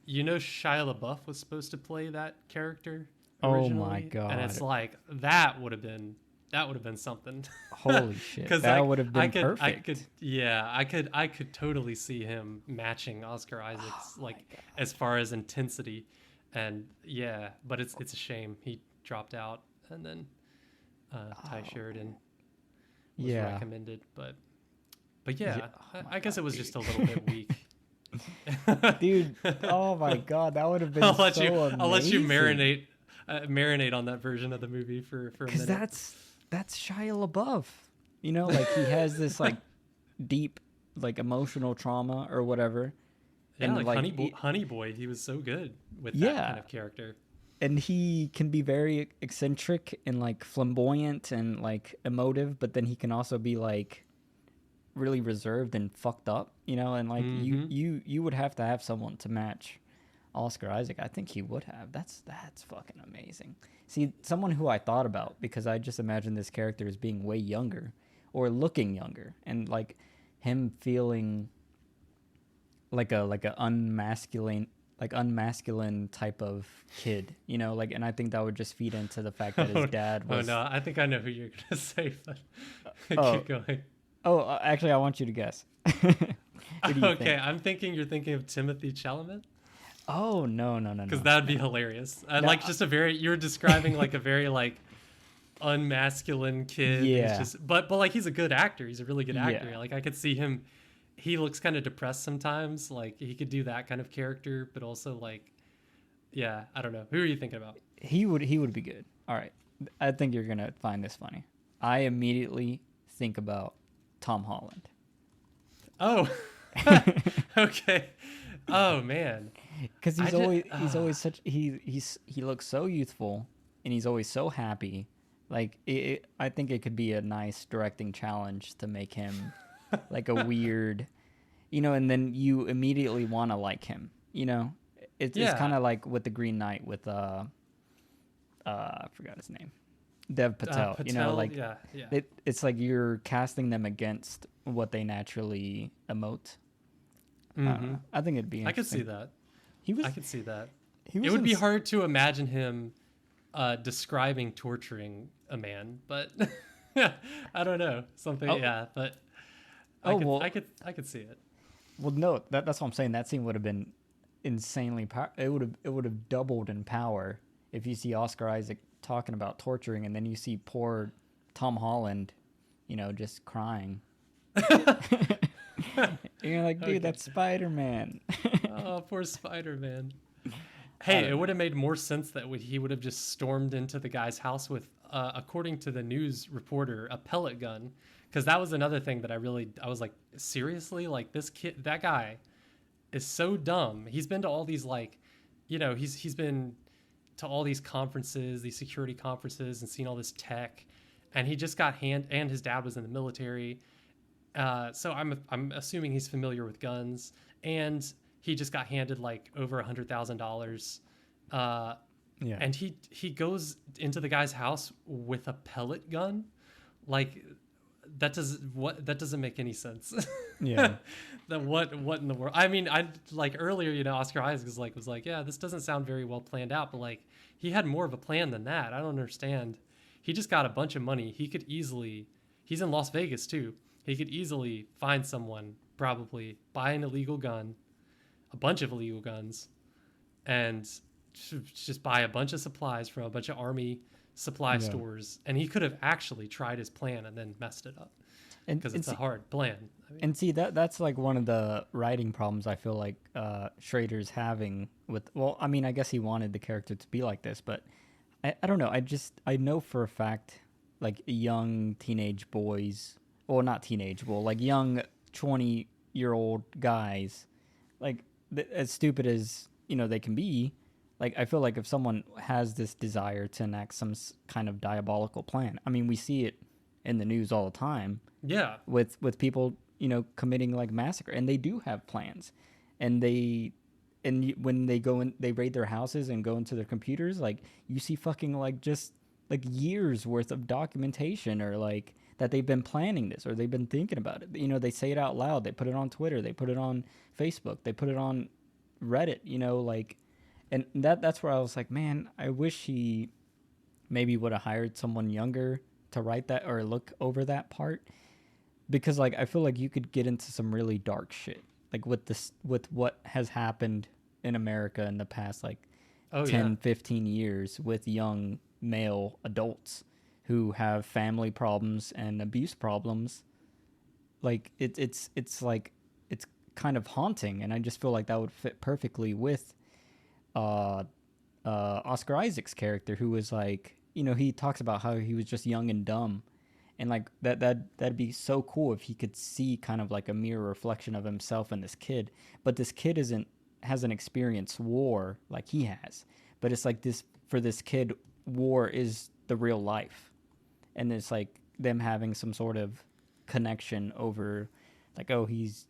Shia LaBeouf was supposed to play that character Oh my originally, and it's god. like that would have been something. Holy shit. Because That like would have I been could perfect. yeah, I could totally see him matching Oscar Isaac's Oh my like god. as far as intensity, and yeah, but it's a shame he dropped out, and then Ty Oh, Sheridan was yeah. recommended, but Yeah. yeah, Oh my I guess god, it was dude. just a little bit weak. Dude, oh my god, that would have been I'll let you so I'll let you amazing. marinate marinate on that version of the movie for a Because minute. that's Shia LaBeouf. You know, like he has this like deep like emotional trauma or whatever, Yeah, and like like Honey Boy, he was so good with that kind yeah, of character. and he can be very eccentric and like flamboyant and like emotive, but then he can also be like really reserved and fucked up, you know, and like Mm-hmm. you would have to have someone to match Oscar Isaac. I think he would have. That's fucking amazing. See, someone who I thought about because I just imagined this character as being way younger or looking younger and like him feeling like a unmasculine type of kid, you know, like, and I think that would just feed into the fact that his Oh, dad oh was no, I think I know who you're gonna say, but oh keep going. actually I want you to guess. Who do you Okay, think? I'm thinking you're thinking of Timothy Chalamet Oh no because no that'd be no hilarious. And no like just a very you're describing like a very like unmasculine kid who's yeah just but like he's a good actor. He's a really good actor. yeah Like I could see him. He looks kind of depressed sometimes. Like he could do that kind of character, but also like yeah, I don't know. Who are you thinking about? he would be good. All right, I think you're gonna find this funny. I immediately think about Tom Holland. Oh, okay. Oh man, Because I just he's always such he looks so youthful and he's always so happy. Like I think it could be a nice directing challenge to make him like a weird, you know, and then you immediately want to like him. You know, it's kind yeah. of like with the Green Knight with I forgot his name, Dev Patel. You know, Patel, like yeah, yeah. it's like you're casting them against what they naturally emote. I don't Mm-hmm. know. I think it'd be I could see interesting. that. He I was could see that. he It was would in be hard to imagine him describing torturing a man, but yeah, I don't know something. oh Yeah, but oh well I could see it. well no that's what I'm saying. That scene would have been insanely it would have doubled in power if you see Oscar Isaac talking about torturing and then you see poor Tom Holland, you know, just crying. And you're like, dude, Okay. that's Spider-Man. Oh, poor Spider Man. I Hey, it don't would know. have made more sense that he would have just stormed into the guy's house with, according to the news reporter, a pellet gun. Because that was another thing that I was like, seriously, like this kid, that guy is so dumb. He's been to all these like, he's been to all these conferences, these security conferences, and seen all this tech, and he just got and his dad was in the military, so I'm assuming he's familiar with guns, and he just got handed like over $100,000, uh, Yeah. and he goes into the guy's house with a pellet gun, like that doesn't make any sense. Yeah. That what in the world? I mean, I like earlier, Oscar Isaac was like, yeah, this doesn't sound very well planned out, but like he had more of a plan than that. I don't understand. He just got a bunch of money. He's in Las Vegas too. He could easily find someone, probably buy an illegal gun, a bunch of illegal guns, and just buy a bunch of supplies from a bunch of army supply Yeah. stores, and he could have actually tried his plan and then messed it up And because and it's a see, hard plan. I mean, and see that's like one of the writing problems I feel like Schrader's having with. Well, I mean, I guess he wanted the character to be like this, but I don't know. I know for a fact like young teenage boys, well, not teenage, well, like young 20-year-old guys, like as stupid as they can be. Like I feel like if someone has this desire to enact some kind of diabolical plan, I mean, we see it in the news all the time yeah, with people committing like massacre, and they do have plans, and when they go in, they raid their houses and go into their computers, like you see fucking like just like years worth of documentation, or like that they've been planning this or they've been thinking about it. They say it out loud, they put it on Twitter, they put it on Facebook, they put it on Reddit, like, and that's where I was like, man, I wish he maybe would have hired someone younger to write that or look over that part, because like I feel like you could get into some really dark shit like with what has happened in America in the past like oh yeah, 10, 15 years with young male adults who have family problems and abuse problems. Like it's like it's kind of haunting, and I just feel like that would fit perfectly with uh Oscar Isaac's character, who was like, you know, he talks about how he was just young and dumb, and like that'd be so cool if he could see kind of like a mirror reflection of himself in this kid. But this kid hasn't experienced war like he has. But it's like this for this kid, war is the real life, and it's like them having some sort of connection over, like, oh, he's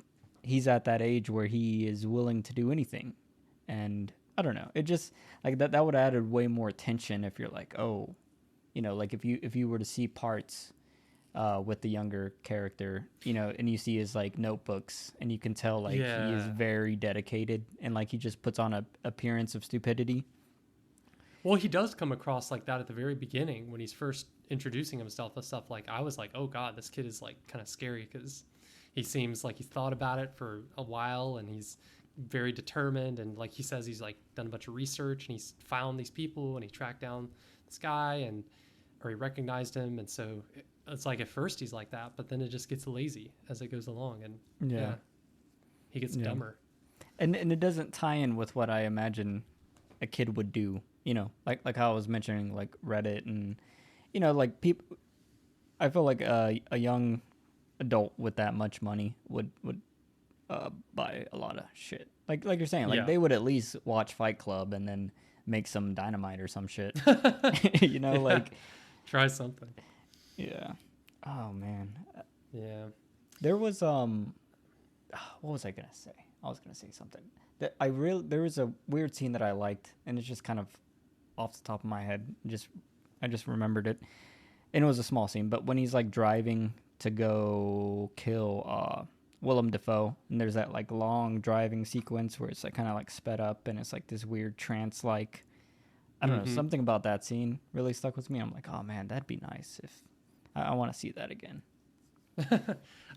at that age where he is willing to do anything, and I don't know. It just like that would have added way more tension if you're like, oh, you know, like if you were to see parts with the younger character, you know, and you see his like notebooks, and you can tell like he is very dedicated, and like he just puts on a appearance of stupidity. Well, he does come across like that at the very beginning when he's first introducing himself and stuff. Like I was like, oh god, this kid is like kind of scary because he seems like he's thought about it for a while, and he's very determined, and like he says, he's like done a bunch of research, and he's found these people, and he tracked down this guy, and or he recognized him, and so it's like at first he's like that, but then it just gets lazy as it goes along, and he gets dumber. And it doesn't tie in with what I imagine a kid would do, you know, like how I was mentioning, like Reddit, and you know, like people. I feel like a young adult with that much money would buy a lot of shit. Like you're saying, like they would at least watch Fight Club and then make some dynamite or some shit. You know, like try something. Yeah. Oh man. Yeah. There was what was I gonna say? I was gonna say something that there was a weird scene that I liked, and it's just kind of off the top of my head. I just remembered it, and it was a small scene. But when he's like driving to go kill Willem Dafoe, and there's that like long driving sequence where it's like kind of like sped up, and it's like this weird trance like. I don't know, something about that scene really stuck with me. I'm like, oh man, that'd be nice if I want to see that again.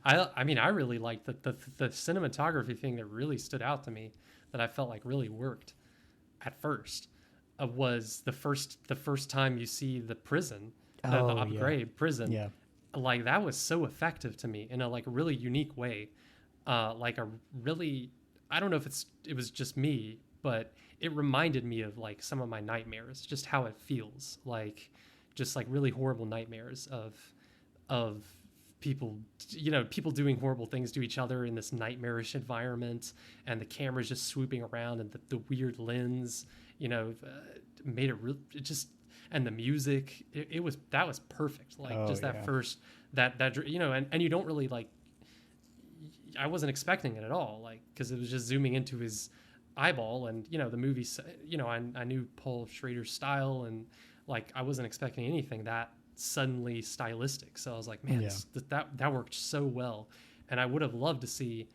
I mean, I really liked the cinematography thing that really stood out to me, that I felt like really worked at first, was the first time you see the prison, the Abu Ghraib prison. Yeah. Like that was so effective to me in a like really unique way. Like a really, I don't know if it was just me, but it reminded me of like some of my nightmares, just how it feels like, just like really horrible nightmares of people, you know, people doing horrible things to each other in this nightmarish environment, and the camera's just swooping around, and the weird lens, you know, made it real. It just, and the music, that was perfect. Like that first, that you know, and you don't really like. I wasn't expecting it at all, like because it was just zooming into his eyeball, and you know the movie, you know, I knew Paul Schrader's style, and like I wasn't expecting anything that suddenly stylistic, so I was like, man, that worked so well, and I would have loved to see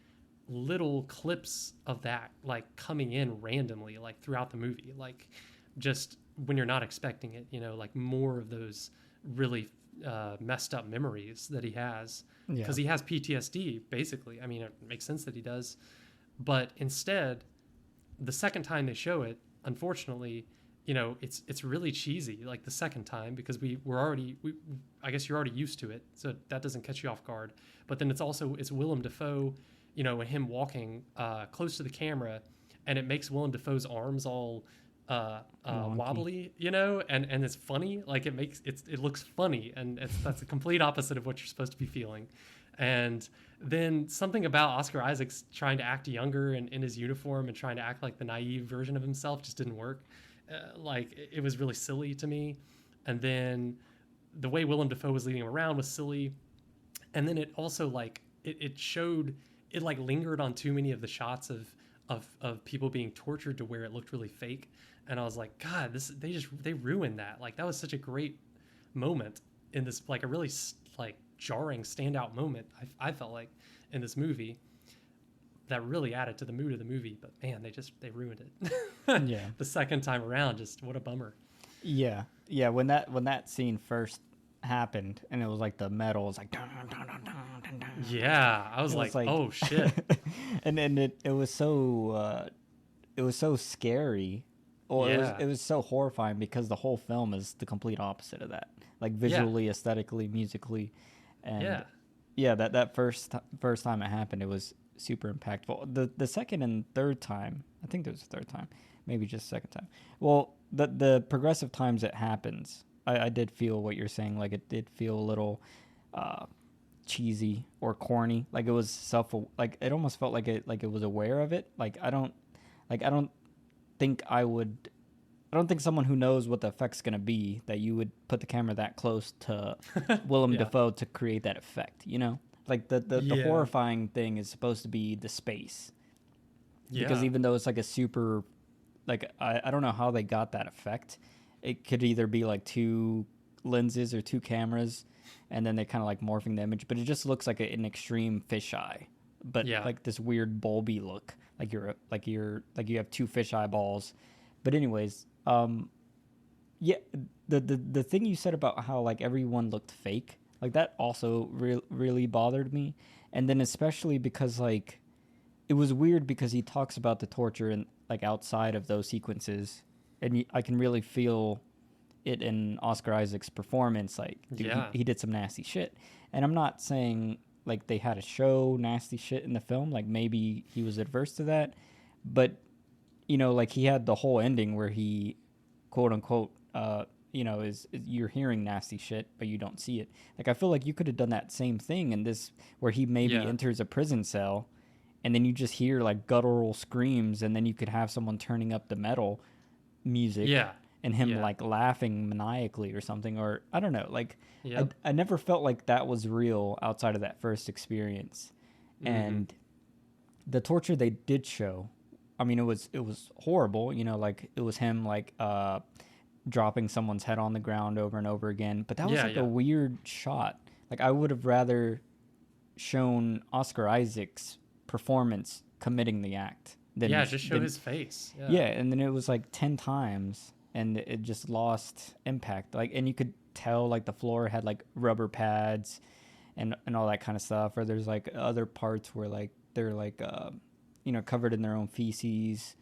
little clips of that like coming in randomly like throughout the movie, like just when you're not expecting it, you know, like more of those really messed up memories that he has, because he has PTSD basically. I mean, it makes sense that he does, but instead the second time they show it, unfortunately, you know, it's really cheesy like the second time, because I guess you're already used to it, so that doesn't catch you off guard. But then it's Willem Dafoe, you know, and him walking close to the camera, and it makes Willem Dafoe's arms all wobbly, you know, and it's funny, like it looks funny, and that's the complete opposite of what you're supposed to be feeling. And then something about Oscar Isaac's trying to act younger and in his uniform and trying to act like the naive version of himself just didn't work. Like it was really silly to me. And then the way Willem Dafoe was leading him around was silly. And then it also like it showed, it like lingered on too many of the shots of people being tortured to where it looked really fake. And I was like, God, they ruined that. Like that was such a great moment in this, like a really like jarring standout moment, I felt like, in this movie, that really added to the mood of the movie. But man, they ruined it. The second time around, just what a bummer. Yeah when that scene first happened, and it was like the metal was like dun, dun, dun, dun, dun, dun. Yeah, I was like oh shit. and then it was so scary. It was so horrifying, because the whole film is the complete opposite of that, like visually, aesthetically, musically. And that first time it happened, it was super impactful. The second and third time, I think there was a third time, maybe just second time. Well, the progressive times it happens, I did feel what you're saying. Like it did feel a little uh, cheesy or corny. Like it was like it almost felt like it was aware of it. I don't think I would. I don't think someone who knows what the effect's gonna be that you would put the camera that close to Willem Yeah. Dafoe to create that effect. Like the Yeah. horrifying thing is supposed to be the space, because Yeah. even though it's like a super, like I don't know how they got that effect. It could either be like two lenses or two cameras, and then they kind of like morphing the image, but it just looks like an extreme fisheye, but Yeah. like this weird bulby look, like you have two fish eyeballs. But anyways, yeah, the thing you said about how like everyone looked fake, like that also really bothered me, and then especially because like it was weird because he talks about the torture and like outside of those sequences, and I can really feel it in Oscar Isaac's performance. Like, dude, Yeah. he did some nasty shit, and I'm not saying like they had to show nasty shit in the film. Like maybe he was adverse to that, but like he had the whole ending where he, quote unquote, is you're hearing nasty shit, but you don't see it. Like I feel like you could have done that same thing in this, where he maybe Yeah. enters a prison cell and then you just hear like guttural screams, and then you could have someone turning up the metal music Yeah. and him Yeah. like laughing maniacally or something, or I don't know. Like Yep. I never felt like that was real outside of that first experience. Mm-hmm. And the torture they did show, I mean, it was horrible. Like it was him like dropping someone's head on the ground over and over again. But that was Yeah. like a Yeah. weird shot. Like I would have rather shown Oscar Isaac's performance committing the act Yeah. Just show than his face. Yeah. yeah. And then it was like 10 times, and it just lost impact. Like, and you could tell like the floor had like rubber pads and all that kind of stuff. Or there's like other parts where like they're like covered in their own feces,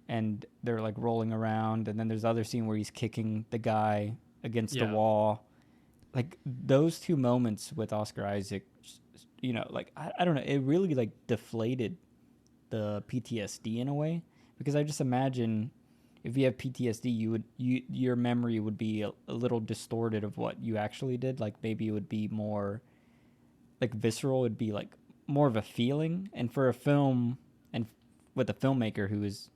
and they're like rolling around. And then there's other scene where he's kicking the guy against the Yeah. wall. Like those two moments with Oscar Isaac, like I don't know, it really like deflated the PTSD in a way, because I just imagine if you have PTSD, your memory would be a little distorted of what you actually did. Like maybe it would be more like visceral. It'd be like more of a feeling. And for a film, and with a filmmaker who is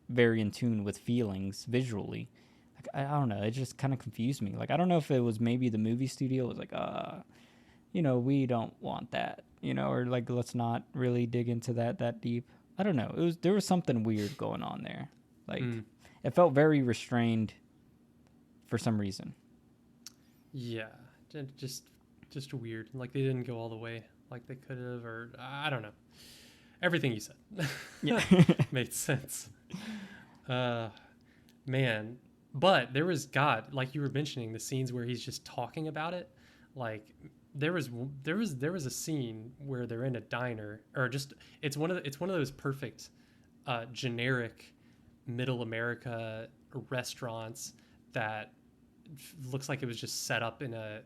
very in tune with feelings visually, like I don't know, it just kind of confused me. Like I don't know if it was maybe the movie studio was like, we don't want that, or like let's not really dig into that deep. I don't know. There was something weird going on there. Like Mm. it felt very restrained for some reason. Yeah. Just weird. Like they didn't go all the way like they could have, or I don't know. Everything you said Yeah. made sense. Uh, man, but there was God, like you were mentioning, the scenes where he's just talking about it. Like there was a scene where they're in a diner, or just it's one of those perfect generic middle America restaurants that looks like it was just set up in a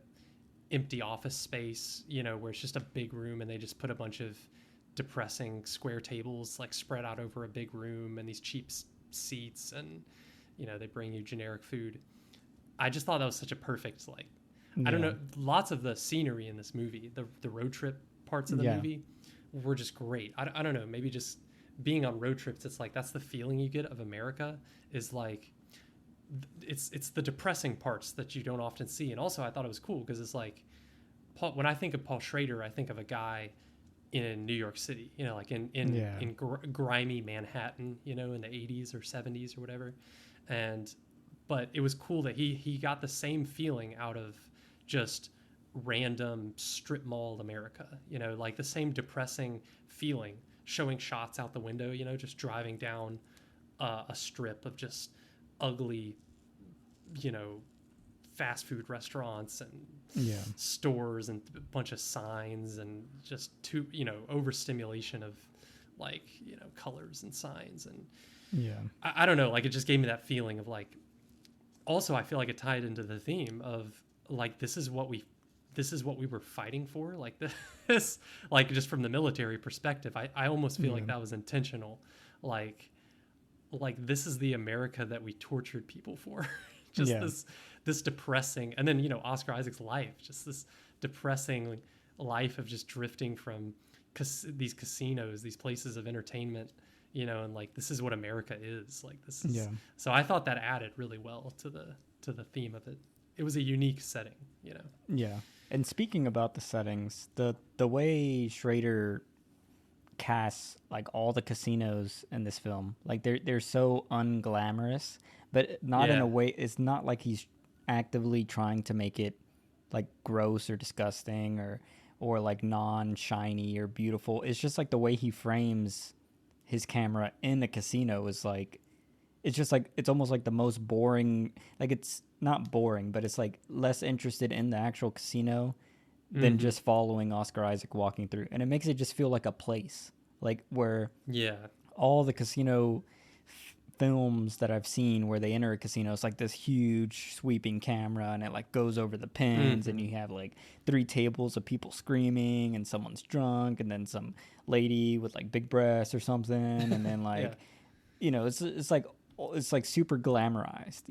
empty office space, where it's just a big room and they just put a bunch of depressing square tables like spread out over a big room and these cheap seats, and they bring you generic food. I just thought that was such a perfect, like, I don't Yeah. know, lots of the scenery in this movie, the road trip parts of the Yeah. movie were just great. I don't know, maybe just being on road trips, it's like that's the feeling you get of America, is like it's the depressing parts that you don't often see. And also I thought it was cool because it's like when I think of Paul Schrader, I think of a guy in New York City, like Yeah. in grimy Manhattan, in the 80s or 70s or whatever. But it was cool that he got the same feeling out of just random strip mall America, like the same depressing feeling, showing shots out the window, just driving down a strip of just ugly, you know, fast food restaurants and Yeah. stores and a bunch of signs and just overstimulation of like, colors and signs. And Yeah. I don't know, like it just gave me that feeling of like, also I feel like it tied into the theme of like, this is what we were fighting for. Like this, like just from the military perspective, I almost feel like that was intentional. Like like this is the America that we tortured people for. Just Yeah. this depressing, and then Oscar Isaac's life, just this depressing life of just drifting from these casinos, these places of entertainment, and like this is what America is like. This is Yeah. so I thought that added really well to the theme of it. It was a unique setting. Yeah. And speaking about the settings, the way Schrader casts like all the casinos in this film, like they're so unglamorous, but not in a Yeah. way. It's not like he's actively trying to make it like gross or disgusting or like non-shiny or beautiful. It's just like the way he frames his camera in the casino is like, it's just like, it's almost like the most boring, like it's not boring, but it's like less interested in the actual casino than Mm-hmm. just following Oscar Isaac walking through. And it makes it just feel like a place, like where Yeah. all the casino films that I've seen where they enter a casino, it's like this huge sweeping camera and it like goes over the pins and Mm-hmm. you have like three tables of people screaming and someone's drunk and then some lady with like big breasts or something and then Yeah. like it's like super glamorized,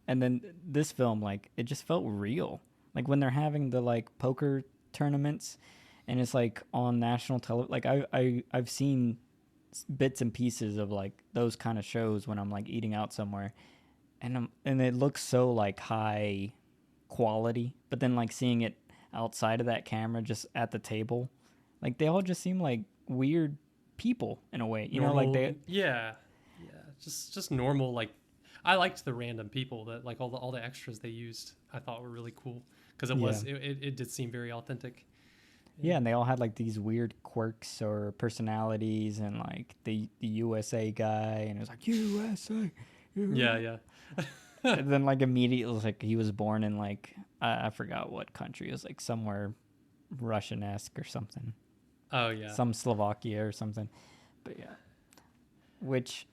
and then this film, like it just felt real, like when they're having the like poker tournaments and it's like on national television. Like I've seen bits and pieces of like those kind of shows when I'm like eating out somewhere, and it looks so like high quality, but then like seeing it outside of that camera just at the table, like they all just seem like weird people in a way, like Normal. they. Yeah. Yeah. Just normal. Like, I liked the random people that like all the extras they used. I thought were really cool because Yeah. it did seem very authentic. Yeah, And and they all had like these weird quirks or personalities, and like the USA guy, and it was like USA, yeah. USA. Yeah. And then like immediately, it was like he was born in like I forgot what country. It was like somewhere Russian-esque or something, Oh yeah. some Slovakia or something. But yeah, which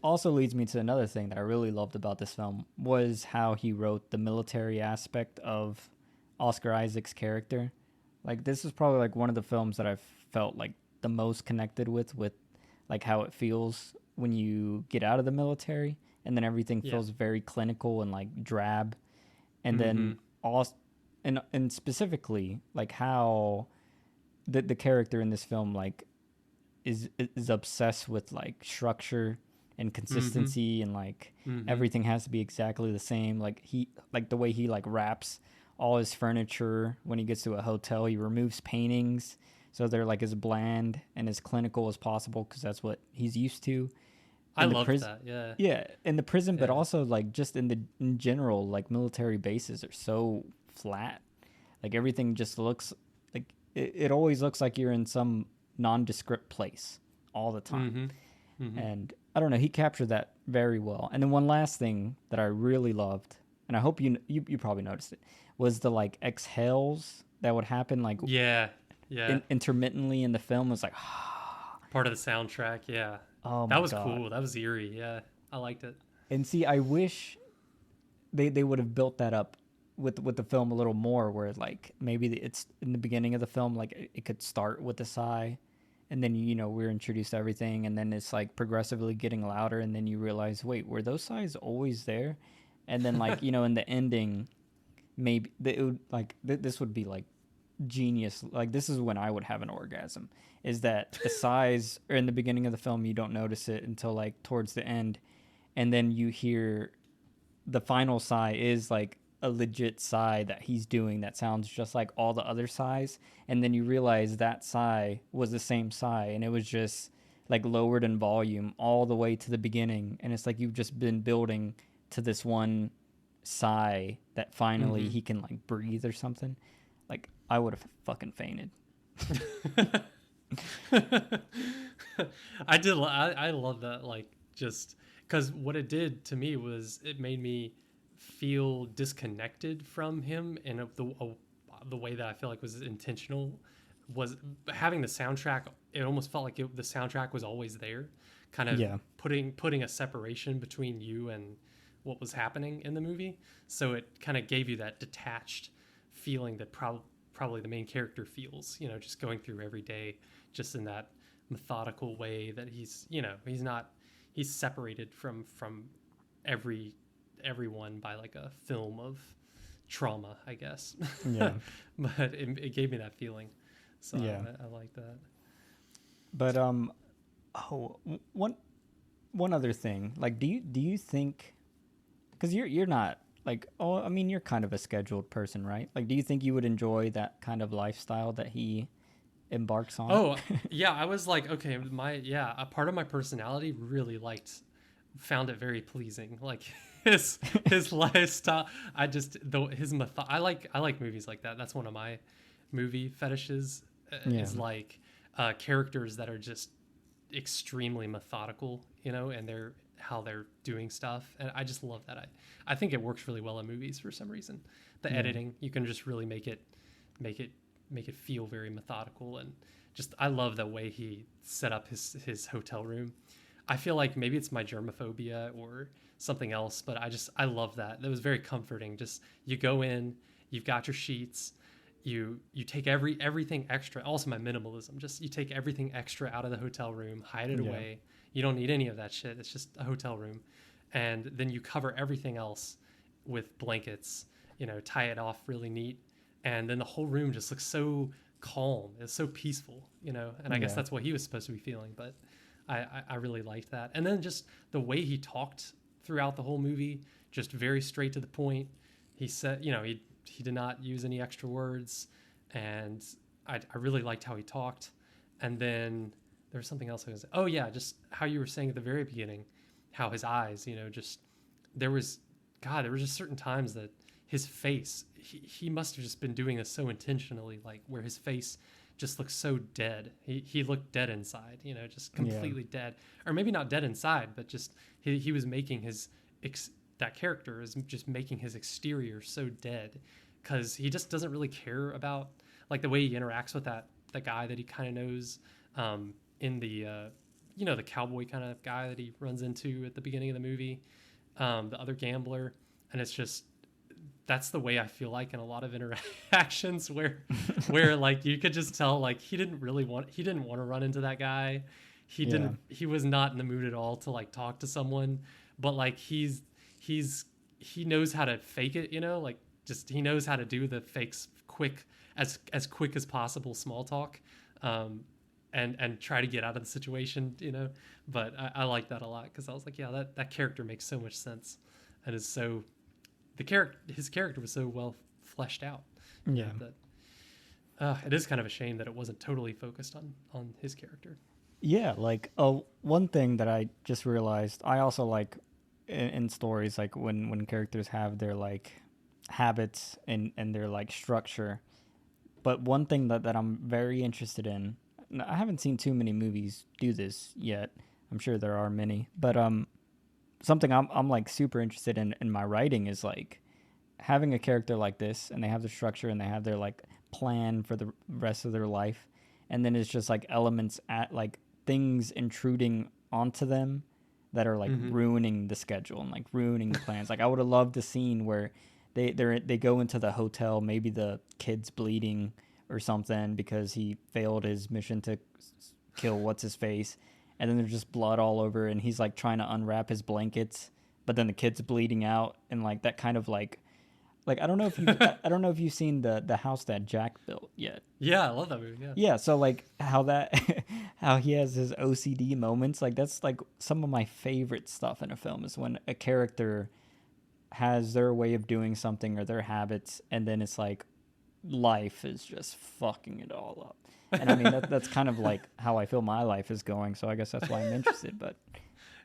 also leads me to another thing that I really loved about this film was how he wrote the military aspect of Oscar Isaac's character. Like this is probably like one of the films that I've felt like the most connected with like how it feels when you get out of the military and then everything Yeah. feels very clinical and like drab, and Mm-hmm. then also and specifically like how the character in this film like is obsessed with like structure and Mm-hmm. consistency, and like Mm-hmm. everything has to be exactly the same. Like he like the way he like wraps all his furniture when he gets to a hotel, he removes paintings so they're like as bland and as clinical as possible because that's what he's used to I in the loved prison. that. Yeah. Yeah, in the prison, but Yeah. also like just in general, like military bases are so flat. Like everything just looks like it always looks like you're in some nondescript place all the time. Mm-hmm. Mm-hmm. And I don't know, he captured that very well. And then one last thing that I really loved, and I hope you probably noticed it, was the like exhales that would happen like Yeah. Yeah. intermittently in the film. It was like, Part of the soundtrack. Yeah. oh That my was god. cool. That was eerie. Yeah. I liked it. And see, I wish they would have built that up with the film a little more, where like maybe it's in the beginning of the film, like it could start with a sigh, and then we're introduced to everything, and then it's like progressively getting louder, and then you realize, wait, were those sighs always there? And then like in the ending, maybe it would like this would be like genius. Like this is when I would have an orgasm. Is that the sighs are in the beginning of the film, you don't notice it until like towards the end, and then you hear the final sigh is like a legit sigh that he's doing that sounds just like all the other sighs, and then you realize that sigh was the same sigh and it was just like lowered in volume all the way to the beginning, and it's like you've just been building to this one sigh that finally Mm-hmm. he can like breathe or something. Like I would have fucking fainted. I did. I love that. Like, just because what it did to me was it made me feel disconnected from him, and the way that I feel like was intentional was having the soundtrack. It almost felt like the soundtrack was always there, kind of Yeah. putting a separation between you and what was happening in the movie. So it kind of gave you that detached feeling that probably the main character feels, just going through every day, just in that methodical way that he's not he's separated from everyone by like a film of trauma, I guess. Yeah. But it gave me that feeling, so Yeah. I like that. But oh, one other thing. Like, do you think? Because you're not like, oh, I mean, you're kind of a scheduled person, right? Like, do you think you would enjoy that kind of lifestyle that he embarks on? Oh, yeah, I was like, okay, a part of my personality really found it very pleasing. Like his lifestyle. I just though his I like movies like that. That's one of my movie fetishes. Yeah. Is like characters that are just extremely methodical, and how they're doing stuff, and I just love that. I think it works really well in movies for some reason. The editing, you can just really make it feel very methodical, and just I love the way he set up his hotel room. I feel like maybe it's my germophobia or something else, but I love that. That was very comforting. Just you go in, you've got your sheets, you take everything extra. Also my minimalism. Just you take everything extra out of the hotel room, hide it away. You don't need any of that shit. It's just a hotel room. And then you cover everything else with blankets, tie it off really neat. And then the whole room just looks so calm. It's so peaceful, and I guess that's what he was supposed to be feeling, but I really liked that. And then just the way he talked throughout the whole movie, just very straight to the point. He said, he did not use any extra words, and I really liked how he talked. And then there was something else I was, oh yeah, just how you were saying at the very beginning, how his eyes, just there was just certain times that his face, he must have just been doing this so intentionally, like where his face just looks so dead. He looked dead inside, just completely dead, or maybe not dead inside, but just he was making that character is just making his exterior so dead, because he just doesn't really care about like the way he interacts with the guy that he kind of knows, in the the cowboy kind of guy that he runs into at the beginning of the movie, the other gambler, and it's just that's the way I feel like in a lot of interactions where like you could just tell like he didn't want to run into that guy. He was not in the mood at all to like talk to someone, but like he knows how to fake it, like just he knows how to do the fakes quick as possible small talk, and try to get out of the situation, but I like that a lot, because I was like, yeah, that character makes so much sense, and is so his character was so well fleshed out. That it is kind of a shame that it wasn't totally focused on his character. Yeah, like one thing that I just realized, I also like in stories, like when characters have their like habits and their like structure. But one thing that I'm very interested in, I haven't seen too many movies do this yet. I'm sure there are many, but something I'm like super interested in my writing is like having a character like this, and they have the structure and they have their like plan for the rest of their life, and then it's just like elements at like things intruding onto them that are like ruining the schedule and like ruining the plans. Like I would have loved the scene where they go into the hotel, maybe the kid's bleeding or something because he failed his mission to kill what's his face, and then there's just blood all over, and he's like trying to unwrap his blankets, but then the kid's bleeding out, and like that kind of like I don't know if you I don't know if you've seen the house that Jack built yet. Yeah, I love that movie. Yeah, so like how how he has his OCD moments, like that's like some of my favorite stuff in a film, is when a character has their way of doing something or their habits, and then it's like life is just fucking it all up. And I mean that's kind of like how I feel my life is going, so I guess that's why I'm interested. But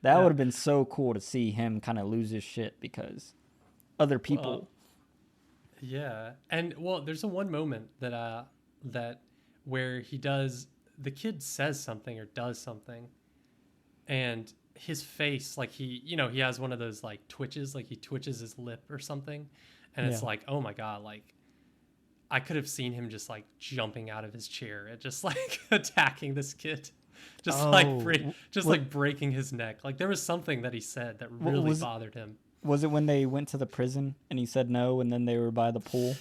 that would have been so cool to see him kind of lose his shit because other people. Yeah, and well, there's one moment that where the kid says something or does something, and his face, like he has one of those like twitches, like he twitches his lip or something, and it's like, oh my god, like I could have seen him just like jumping out of his chair and just like attacking this kid, just like breaking his neck. Like there was something that he said that really bothered him. Was it when they went to the prison and he said no, and then they were by the pool?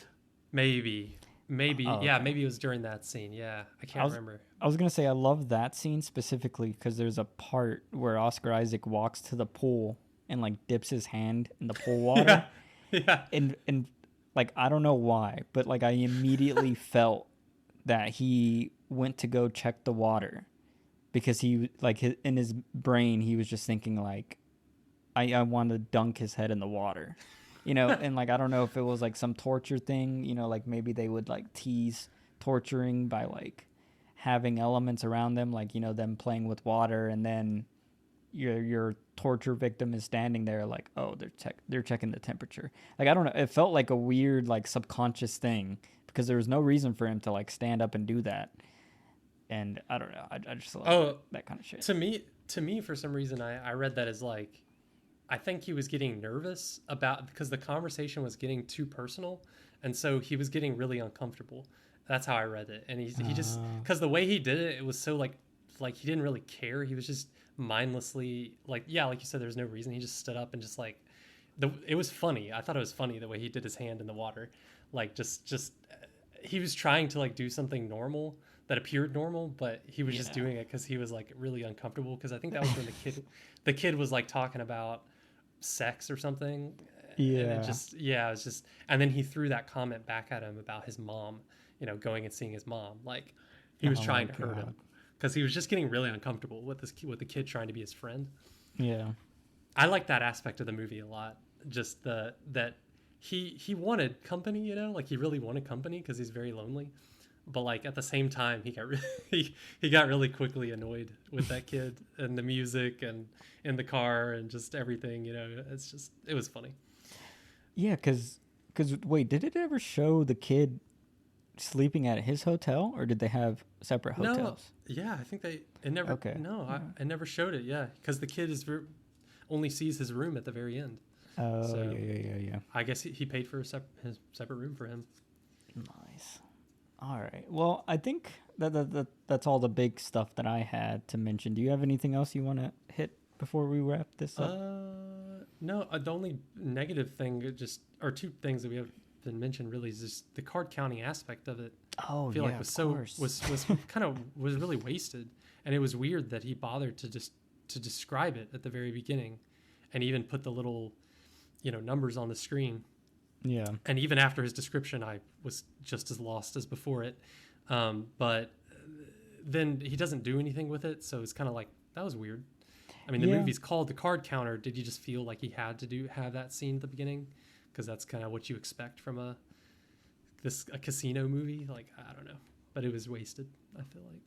Maybe. Maybe, Oh, yeah, okay. maybe it was during that scene. Yeah, I I can't was remember. I was gonna say I love that scene specifically because there's a part where Oscar Isaac walks to the pool and like dips his hand in the pool water, Yeah, yeah, and like I don't know why, but like I immediately felt that he went to go check the water because he like in his brain he was just thinking like I want to dunk his head in the water, and like I don't know if it was like some torture thing, like maybe they would like tease torturing by like having elements around them, like them playing with water, and then your torture victim is standing there like, oh, they're checking the temperature. Like I don't know, it felt like a weird like subconscious thing because there was no reason for him to like stand up and do that, and I don't know, I just love Oh, that kind of shit. to me, for some reason, I read that as like, I think he was getting nervous about because the conversation was getting too personal, and so he was getting really uncomfortable. That's how I read it, and he just uh, because the way he did it, it was so like he didn't really care. He was just mindlessly like, yeah, like you said, there's no reason. He just stood up and just like it was funny. I thought it was funny the way he did his hand in the water, like just he was trying to like do something normal that appeared normal, but he was just yeah. doing it because he was like really uncomfortable. Because I think that was when the kid was like talking about sex or something, and it Yeah. just yeah, it was just. And then he threw that comment back at him about his mom, going and seeing his mom. Like he was Oh my trying to hurt him god. because he was just getting really uncomfortable with with the kid trying to be his friend. Yeah. I like that aspect of the movie a lot. Just the that he wanted company, like he really wanted company because he's very lonely. But like at the same time, he got really, he got really quickly annoyed with that kid and the music and in the car and just everything. It's just it was funny. Yeah, cuz wait, did it ever show the kid sleeping at his hotel or did they have separate No, hotels? yeah, I think it never Okay. no, Yeah. I never showed it. Yeah, because the kid only sees his room at the very end. Oh, So yeah. I guess he paid for his separate room for him. Nice. All right. Well, I think that's all the big stuff that I had to mention. Do you have anything else you want to hit before we wrap this up? No, the only negative thing, just or two things that we have been mentioned really is just the card counting aspect of it. Oh, I feel like yeah, was of so course. was kind of was really wasted, and it was weird that he bothered to just to describe it at the very beginning, and even put the little numbers on the screen. Yeah. And even after his description, I was just as lost as before it. But then he doesn't do anything with it, so it's kind of like that was weird. I mean, the Yeah. movie's called The Card Counter. Did you just feel like he had to have that scene at the beginning? Because that's kind of what you expect from a casino movie. Like I don't know, but it was wasted. I feel like.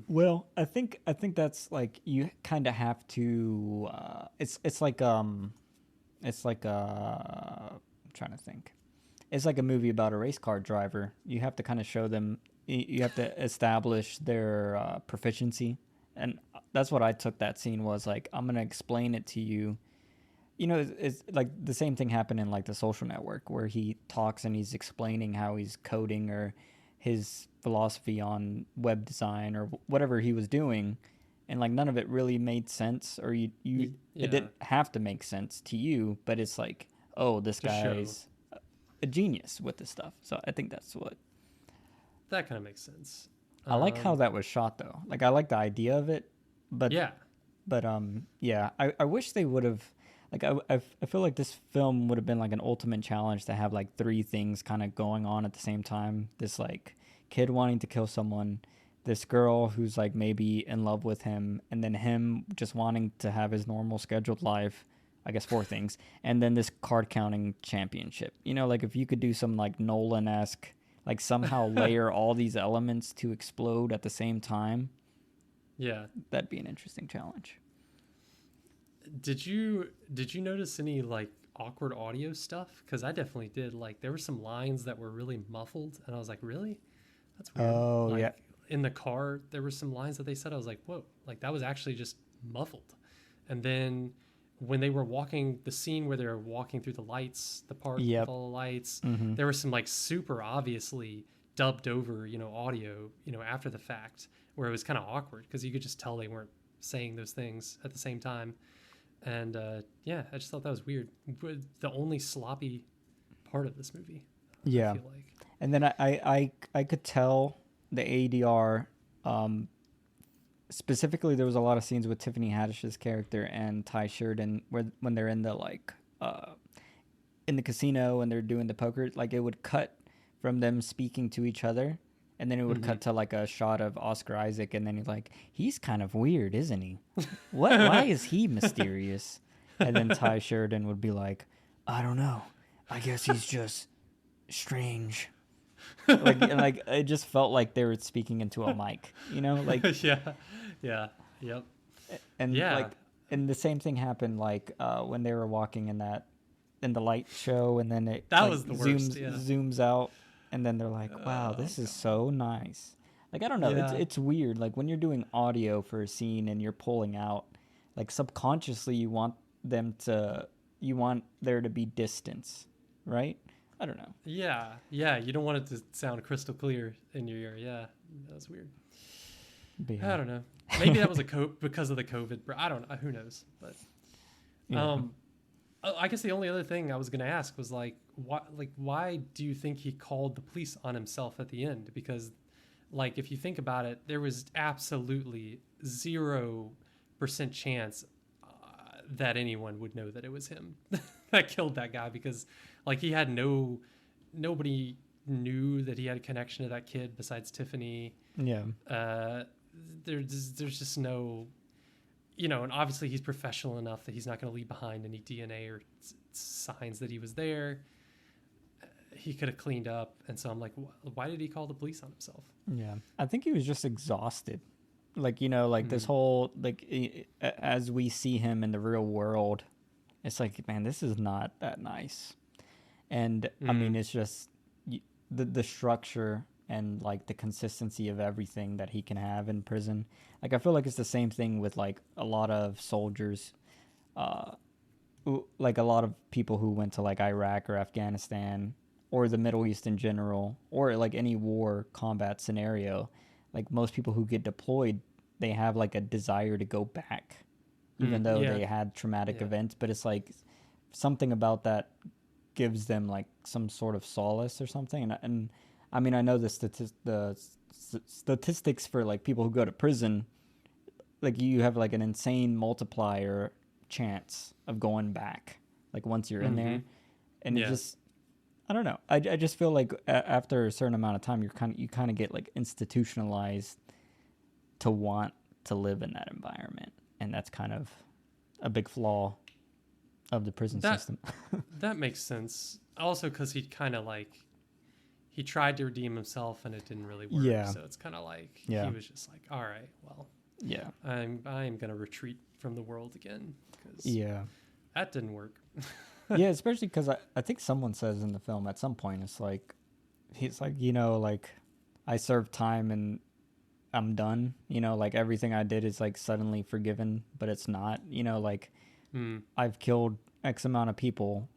Well, I think that's like you kind of have to I'm trying to think. It's like a movie about a race car driver. You have to kind of show them. You have to establish their proficiency, and that's what I took that scene was like. I'm gonna explain it to you. It's like the same thing happened in like The Social Network, where he talks and he's explaining how he's coding or his philosophy on web design or whatever he was doing, and like none of it really made sense, or it Yeah, didn't have to make sense to you, but it's like, oh, this to show guy's a genius with this stuff. So I think that's what that kind of makes sense. I like how Um, that was shot though. Like I like the idea of it, but yeah, yeah, I wish they would have like I feel like this film would have been like an ultimate challenge to have like three things kind of going on at the same time. This like kid wanting to kill someone, this girl who's like maybe in love with him, and then him just wanting to have his normal scheduled life. I guess four things, and then this card counting championship. Like if you could do some like Nolan esque, like somehow layer all these elements to explode at the same time, yeah. that'd be an interesting challenge. Did you notice any like awkward audio stuff? Because I definitely did. Like there were some lines that were really muffled, and I was like, really? That's weird. Oh yeah. Like in the car, there were some lines that they said. I was like, whoa, like that was actually just muffled. And then when they were walking, the scene where they were walking through the lights, the park with Yep. all the lights, Mm-hmm. there was some like super obviously dubbed over, audio, after the fact, where it was kind of awkward because you could just tell they weren't saying those things at the same time. And yeah, I just thought that was weird. The only sloppy part of this movie. Yeah. I feel like. And then I could tell the ADR, specifically there was a lot of scenes with Tiffany Haddish's character and Ty Sheridan where when they're in the in the casino and they're doing the poker, like it would cut from them speaking to each other, and then it would cut to like a shot of Oscar Isaac, and then he's like, he's kind of weird, isn't he? What? Why is he mysterious? And then Ty Sheridan would be like, I don't know. I guess he's just strange. Like it just felt like they were speaking into a mic, like yeah, yep, and yeah. like and the same thing happened like when they were walking in the light show, and then it That like, was the worst. zooms out, and then they're like, wow, this is so nice. Like I don't know, Yeah. it's weird. Like when you're doing audio for a scene and you're pulling out, like subconsciously you want there to be distance, right? I don't know. Yeah, you don't want it to sound crystal clear in your ear. Yeah, that was weird. But yeah. I don't know. Maybe that was because of the COVID. I don't know. Who knows? But Yeah. I guess the only other thing I was going to ask was why do you think he called the police on himself at the end? Because like if you think about it, there was absolutely 0% chance that anyone would know that it was him that killed that guy, because like he had nobody knew that he had a connection to that kid besides Tiffany. Yeah. There's just no, and obviously he's professional enough that he's not going to leave behind any DNA or signs that he was there. He could have cleaned up. And so I'm like, why did he call the police on himself? Yeah. I think he was just exhausted. Like, this whole, like, as we see him in the real world, it's like, man, this is not that nice. And I mean, it's just the structure and like the consistency of everything that he can have in prison. Like, I feel like it's the same thing with like a lot of soldiers, like a lot of people who went to like Iraq or Afghanistan or the Middle East in general, or like any war combat scenario. Like most people who get deployed, they have like a desire to go back, even though they had traumatic events. But it's like something about that gives them like some sort of solace or something. And I mean, I know the statistics for like people who go to prison, like you have like an insane multiplier chance of going back, like once you're in there. And it just, I don't know. I just feel like after a certain amount of time, you kind of get like institutionalized to want to live in that environment, and that's kind of a big flaw of the prison system. That makes sense. Also, because he kind of like he tried to redeem himself and it didn't really work. Yeah. So it's kind of like he was just like, all right, well, yeah, I'm gonna retreat from the world again because that didn't work. Yeah, especially because I think someone says in the film at some point, it's like, he's like, like I served time and I'm done, like everything I did is like suddenly forgiven, but it's not, like I've killed X amount of people,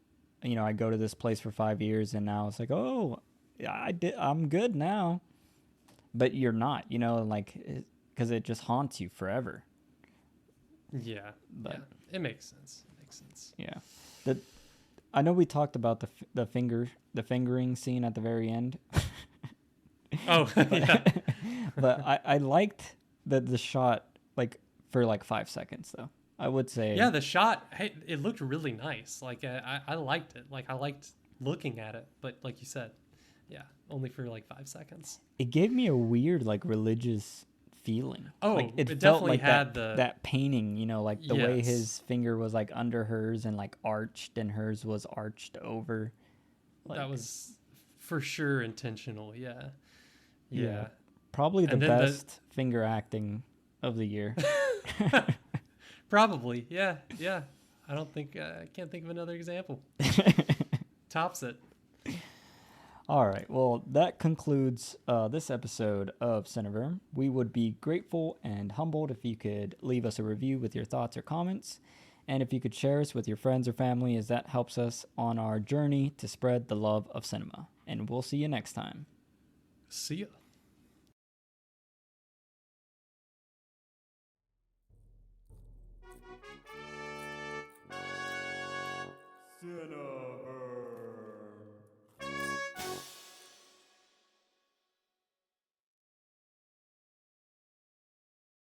I go to this place for 5 years and now it's like, oh, I'm good now, but you're not, like, because it just haunts you forever. Yeah, but it makes sense. Yeah. I know we talked about the fingering scene at the very end. Oh, yeah. But I liked the shot like for like 5 seconds though. I would say. Yeah, the shot. Hey, it looked really nice. Like I liked it. Like I liked looking at it. But like you said, yeah, only for like 5 seconds. It gave me a weird like religious feeling. Oh, like, it felt definitely like had that painting, like the way his finger was like under hers and like arched, and hers was arched over. Like, that was for sure intentional. Yeah. Probably the best finger acting of the year. Probably. Yeah. I can't think of another example. Tops it. All right. Well, that concludes this episode of Cineverm. We would be grateful and humbled if you could leave us a review with your thoughts or comments, and if you could share us with your friends or family, as that helps us on our journey to spread the love of cinema. And we'll see you next time. See ya. Cinema.